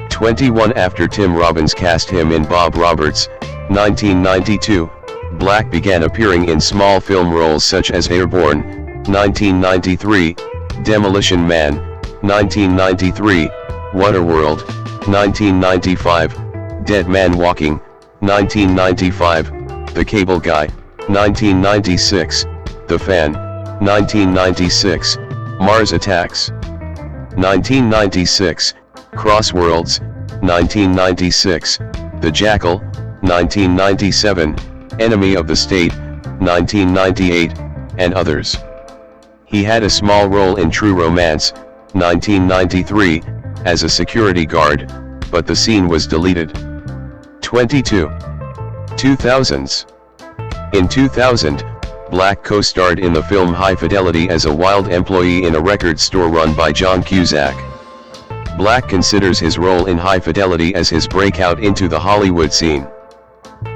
21 After Tim Robbins cast him in Bob Roberts' 1992, Black began appearing in small film roles such as Airborne, 1993, Demolition Man, 1993, Waterworld, 1995, Dead Man Walking, 1995, The Cable Guy, 1996, The Fan, 1996, Mars Attacks, 1996, Crossworlds, 1996, The Jackal, 1997, Enemy of the State, 1998, and others. He had a small role in True Romance, 1993, as a security guard, but the scene was deleted. 22. 2000s. In 2000, Black co-starred in the film High Fidelity as a wild employee in a record store run by John Cusack. Black considers his role in High Fidelity as his breakout into the Hollywood scene.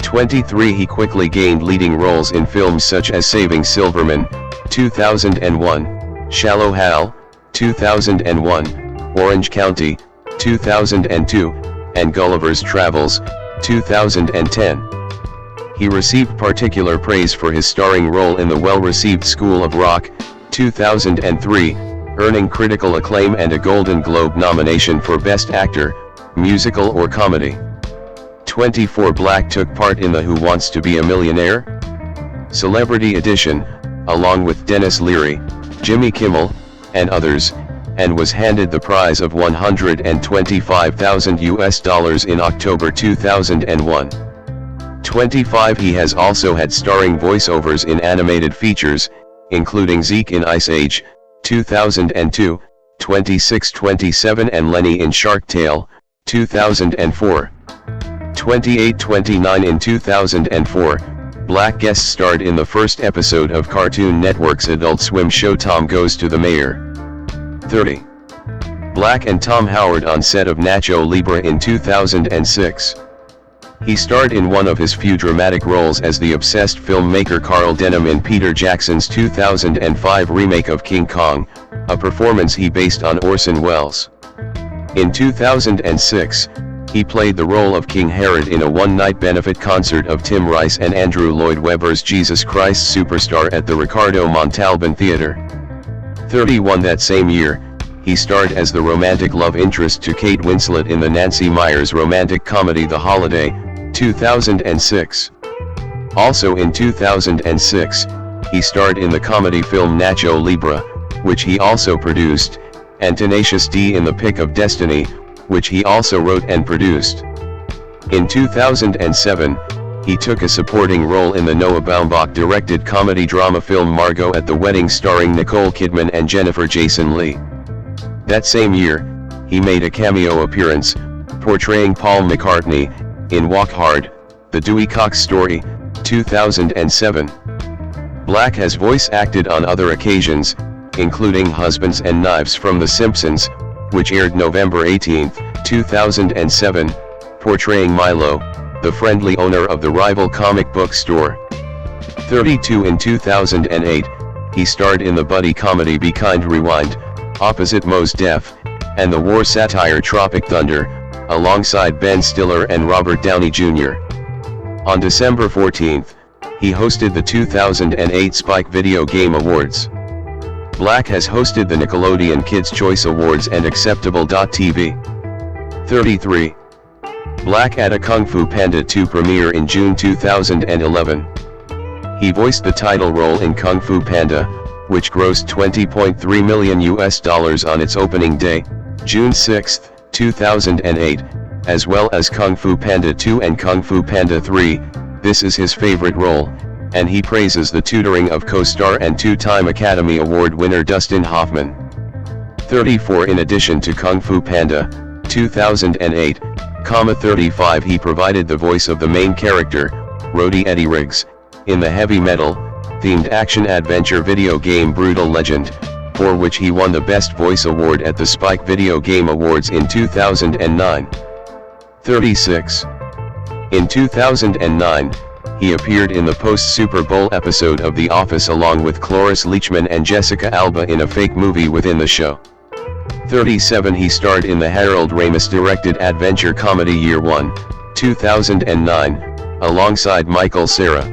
23 He quickly gained leading roles in films such as Saving Silverman, 2001, Shallow Hal, 2001, Orange County, 2002, and Gulliver's Travels, 2010. He received particular praise for his starring role in the well-received School of Rock, 2003, earning critical acclaim and a Golden Globe nomination for Best Actor, Musical or Comedy. 24 Black took part in the Who Wants to Be a Millionaire? Celebrity Edition, along with Denis Leary, Jimmy Kimmel, and others, and was handed the prize of $125,000 in October 2001. 25 He has also had starring voiceovers in animated features, including Zeke in Ice Age, 2002, 2627 and Lenny in Shark Tale, 2004. 28-29 In 2004, Black guest starred in the first episode of Cartoon Network's Adult Swim show Tom Goes to the Mayor. 30. Black and Tom Howard on set of Nacho Libre in 2006. He starred in one of his few dramatic roles as the obsessed filmmaker Carl Denham in Peter Jackson's 2005 remake of King Kong, a performance he based on Orson Welles. In 2006, he played the role of King Herod in a one-night benefit concert of Tim Rice and Andrew Lloyd Webber's Jesus Christ Superstar at the Ricardo Montalban Theater. 31 That same year, he starred as the romantic love interest to Kate Winslet in the Nancy Meyers romantic comedy The Holiday, 2006. Also in 2006, he starred in the comedy film Nacho Libre, which he also produced, and Tenacious D in The Pick of Destiny, which he also wrote and produced. In 2007, he took a supporting role in the Noah Baumbach-directed comedy-drama film Margot at the Wedding starring Nicole Kidman and Jennifer Jason Leigh. That same year, he made a cameo appearance, portraying Paul McCartney, in Walk Hard, The Dewey Cox Story, 2007. Black has voice acted on other occasions, including Husbands and Knives from The Simpsons, which aired November 18, 2007, portraying Milo, the friendly owner of the rival comic book store. 32 In 2008, he starred in the buddy comedy Be Kind Rewind, opposite Mos Def, and the war satire Tropic Thunder, alongside Ben Stiller and Robert Downey Jr. On December 14, he hosted the 2008 Spike Video Game Awards. Black has hosted the Nickelodeon Kids' Choice Awards and Acceptable.tv. 33. Black at a Kung Fu Panda 2 premiere in June 2011. He voiced the title role in Kung Fu Panda, which grossed $20.3 million on its opening day, June 6, 2008, as well as Kung Fu Panda 2 and Kung Fu Panda 3. This is his favorite role, and he praises the tutoring of co-star and two-time Academy Award winner Dustin Hoffman. 34. In addition to Kung Fu Panda, 2008, 35 he provided the voice of the main character, Rhodey Eddie Riggs, in the heavy metal-themed action-adventure video game Brutal Legend, for which he won the Best Voice Award at the Spike Video Game Awards in 2009. 36. In 2009, he appeared in the post-Super Bowl episode of The Office along with Cloris Leachman and Jessica Alba in a fake movie within the show. 37. He starred in the Harold Ramis-directed adventure comedy Year One, 2009, alongside Michael Cera.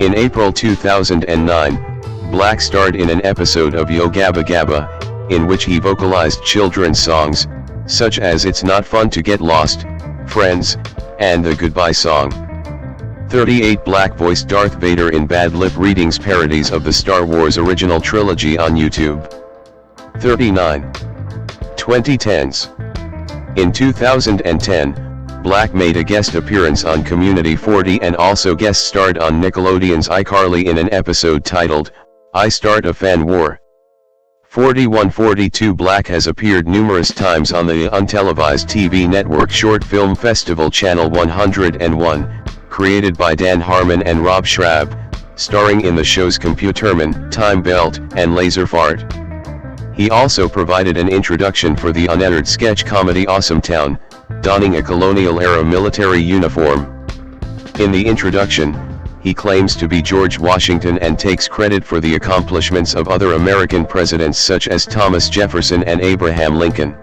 In April 2009, Black starred in an episode of Yo Gabba Gabba, in which he vocalized children's songs, such as It's Not Fun to Get Lost, Friends, and the Goodbye Song. 38. Black voiced Darth Vader in bad lip readings parodies of the Star Wars original trilogy on YouTube. 39. 2010s. In 2010, Black made a guest appearance on Community 40 and also guest starred on Nickelodeon's iCarly in an episode titled, I Start a Fan War. 41. 42. Black has appeared numerous times on the untelevised TV network Short Film Festival Channel 101, created by Dan Harmon and Rob Schrab, starring in the shows Computerman, Time Belt, and Laser Fart. He also provided an introduction for the unentered sketch comedy Awesome Town, donning a colonial-era military uniform. In the introduction, he claims to be George Washington and takes credit for the accomplishments of other American presidents such as Thomas Jefferson and Abraham Lincoln.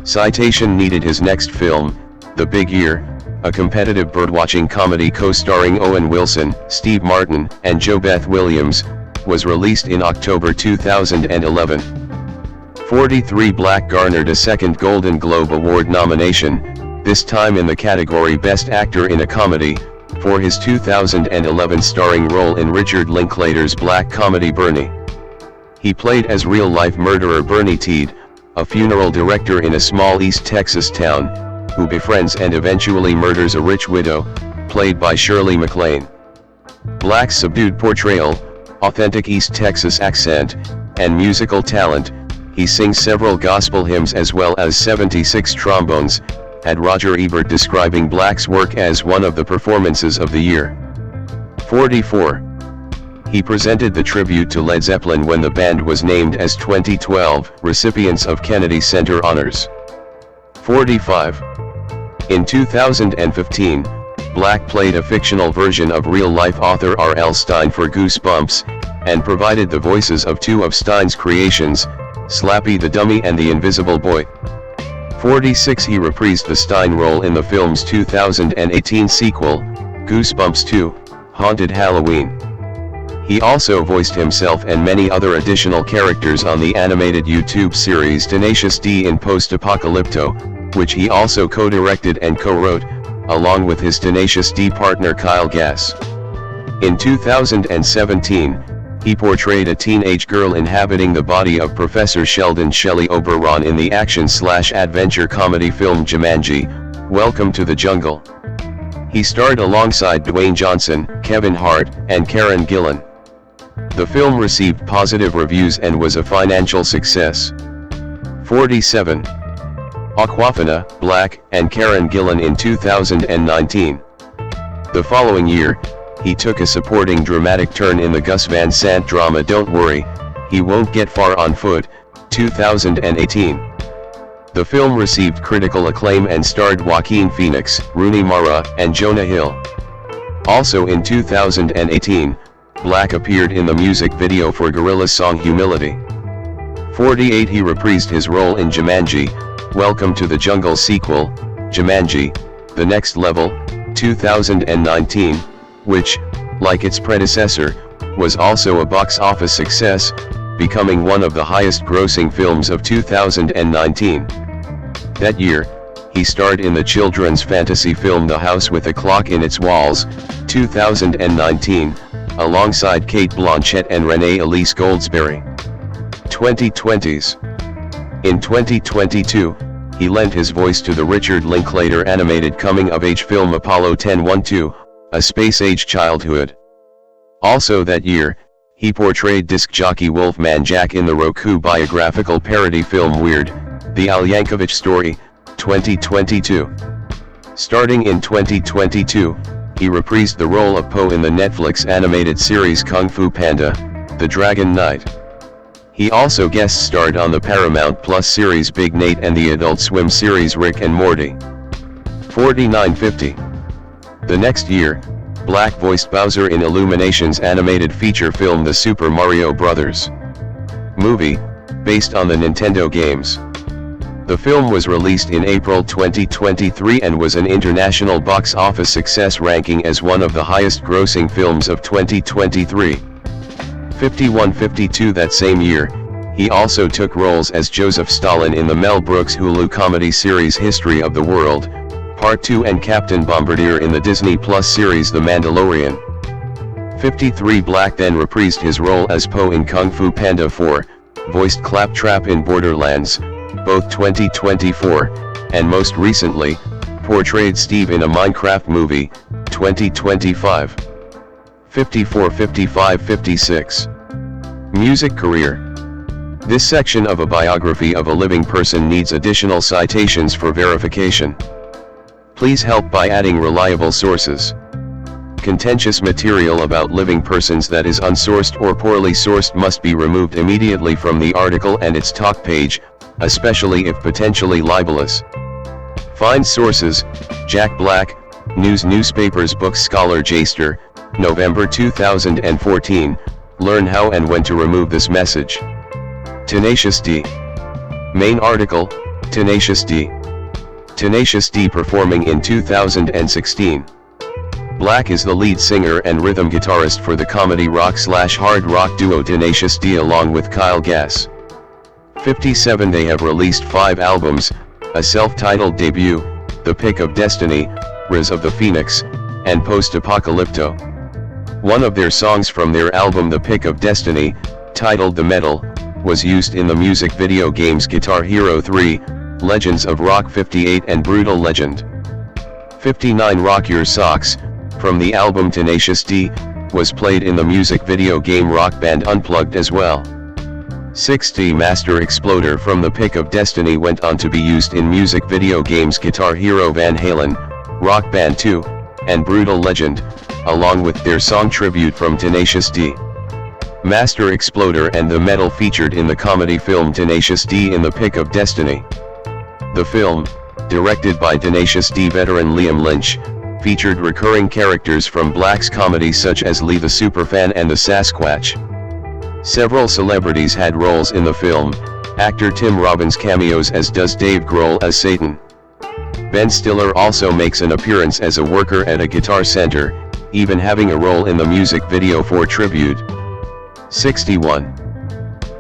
Citation needed. His next film, The Big Year, a competitive birdwatching comedy co-starring Owen Wilson, Steve Martin, and JoBeth Williams, was released in October 2011. 43. Black garnered a second Golden Globe Award nomination, this time in the category Best Actor in a Comedy, for his 2011 starring role in Richard Linklater's black comedy Bernie. He played as real-life murderer Bernie Teed, a funeral director in a small East Texas town, who befriends and eventually murders a rich widow, played by Shirley MacLaine. Black's subdued portrayal, authentic East Texas accent, and musical talent, he sings several gospel hymns as well as 76 trombones, had Roger Ebert describing Black's work as one of the performances of the year. 44. He presented the tribute to Led Zeppelin when the band was named as 2012 recipients of Kennedy Center honors. 45. In 2015, Black played a fictional version of real-life author R.L. Stine for Goosebumps, and provided the voices of two of Stine's creations, Slappy the Dummy and the Invisible Boy. 46. He reprised the Stine role in the film's 2018 sequel, Goosebumps 2, Haunted Halloween. He also voiced himself and many other additional characters on the animated YouTube series Tenacious D in Post-Apocalypto, which he also co-directed and co-wrote, along with his Tenacious D partner Kyle Gass. In 2017, he portrayed a teenage girl inhabiting the body of Professor Sheldon Shelley Oberon in the action/adventure comedy film Jumanji, Welcome to the Jungle. He starred alongside Dwayne Johnson, Kevin Hart, and Karen Gillan. The film received positive reviews and was a financial success. 47. Awkwafina, Black, and Karen Gillan in 2019. The following year, he took a supporting dramatic turn in the Gus Van Sant drama Don't Worry, He Won't Get Far on Foot, 2018. The film received critical acclaim and starred Joaquin Phoenix, Rooney Mara, and Jonah Hill. Also in 2018, Black appeared in the music video for Gorillaz' song Humility. 48. He reprised his role in Jumanji, Welcome to the Jungle sequel, Jumanji, The Next Level, 2019, which, like its predecessor, was also a box office success, becoming one of the highest-grossing films of 2019. That year, he starred in the children's fantasy film The House with a Clock in Its Walls, 2019, alongside Cate Blanchett and Renee Elise Goldsberry. 2020s. In 2022, he lent his voice to the Richard Linklater animated coming-of-age film Apollo 10-12, A Space-Age Childhood. Also that year, he portrayed disc jockey Wolfman Jack in the Roku biographical parody film Weird, The Al Yankovic Story, 2022. Starting in 2022, he reprised the role of Po in the Netflix animated series Kung Fu Panda, The Dragon Knight. He also guest starred on the Paramount Plus series Big Nate and the Adult Swim series Rick and Morty. 4950. The next year, Black voiced Bowser in Illumination's animated feature film The Super Mario Bros. Movie, based on the Nintendo games. The film was released in April 2023 and was an international box office success, ranking as one of the highest-grossing films of 2023. 5152. That same year, he also took roles as Joseph Stalin in the Mel Brooks Hulu comedy series History of the World, Part 2 and Captain Bombardier in the Disney Plus series The Mandalorian. 53. Black then reprised his role as Po in Kung Fu Panda 4, voiced Claptrap in Borderlands, both 2024, and most recently, portrayed Steve in a Minecraft movie, 2025. 54. 55. 56. Music career. This section of a biography of a living person needs additional citations for verification. Please help by adding reliable sources. Contentious material about living persons that is unsourced or poorly sourced must be removed immediately from the article and its talk page, especially if potentially libelous. Find sources: Jack Black, News Newspapers Book Scholar Jaster, November 2014, Learn how and when to remove this message. Tenacious D. Main article, Tenacious D. Tenacious D performing in 2016. Black is the lead singer and rhythm guitarist for the comedy rock/hard rock duo Tenacious D along with Kyle Gass. 57. They have released 5 albums, a self-titled debut, The Pick of Destiny, Rise of the Phoenix, and Post-Apocalypto. One of their songs from their album The Pick of Destiny, titled The Metal, was used in the music video games Guitar Hero 3, Legends of Rock 58 and Brutal Legend. 59. Rock Your Socks, from the album Tenacious D, was played in the music video game Rock Band Unplugged as well. 60. Master Exploder from The Pick of Destiny went on to be used in music video games Guitar Hero Van Halen, Rock Band 2, and Brutal Legend, along with their song Tribute from Tenacious D. Master Exploder and The Metal featured in the comedy film Tenacious D in The Pick of Destiny. The film, directed by Tenacious D veteran Liam Lynch, featured recurring characters from Black's comedies such as Lee the Superfan and the Sasquatch. Several celebrities had roles in the film, actor Tim Robbins cameos as does Dave Grohl as Satan. Ben Stiller also makes an appearance as a worker at a guitar center, even having a role in the music video for Tribute. 61.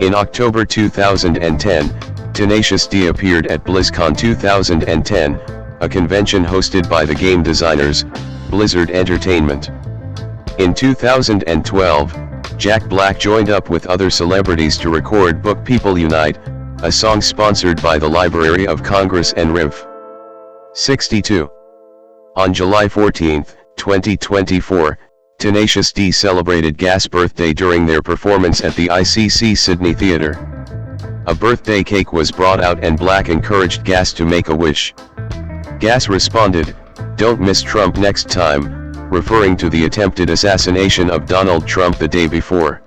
In October 2010, Tenacious D appeared at BlizzCon 2010, a convention hosted by the game designers, Blizzard Entertainment. In 2012, Jack Black joined up with other celebrities to record Book People Unite, a song sponsored by the Library of Congress and Rev. 62. On July 14, 2024, Tenacious D celebrated Gass' birthday during their performance at the ICC Sydney Theatre. A birthday cake was brought out and Black encouraged Gass to make a wish. Gass responded, "Don't miss Trump next time," referring to the attempted assassination of Donald Trump the day before.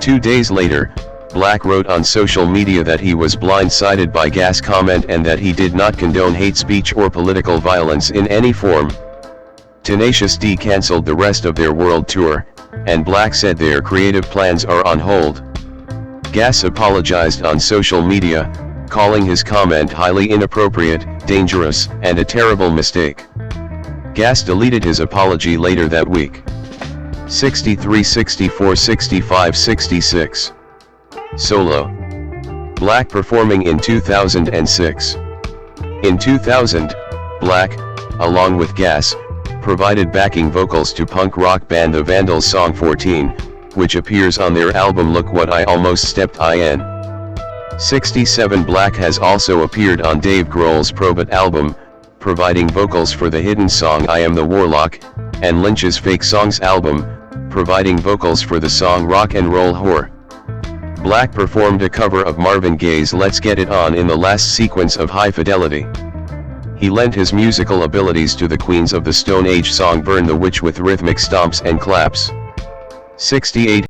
2 days later, Black wrote on social media that he was blindsided by Gass' comment and that he did not condone hate speech or political violence in any form. Tenacious D cancelled the rest of their world tour, and Black said their creative plans are on hold. Gass apologized on social media, calling his comment highly inappropriate, dangerous, and a terrible mistake. Gas deleted his apology later that week. 63, 64, 65, 66. Solo. Black performing in 2006. In 2000, Black, along with Gas, provided backing vocals to punk rock band The Vandals' song 14, which appears on their album Look What I Almost Stepped In. 67 Black has also appeared on Dave Grohl's Probit album, providing vocals for the hidden song I Am the Warlock, and Lynch's Fake Songs album, providing vocals for the song Rock and Roll Whore. Black performed a cover of Marvin Gaye's Let's Get It On in the last sequence of High Fidelity. He lent his musical abilities to the Queens of the Stone Age song Burn the Witch with rhythmic stomps and claps. 68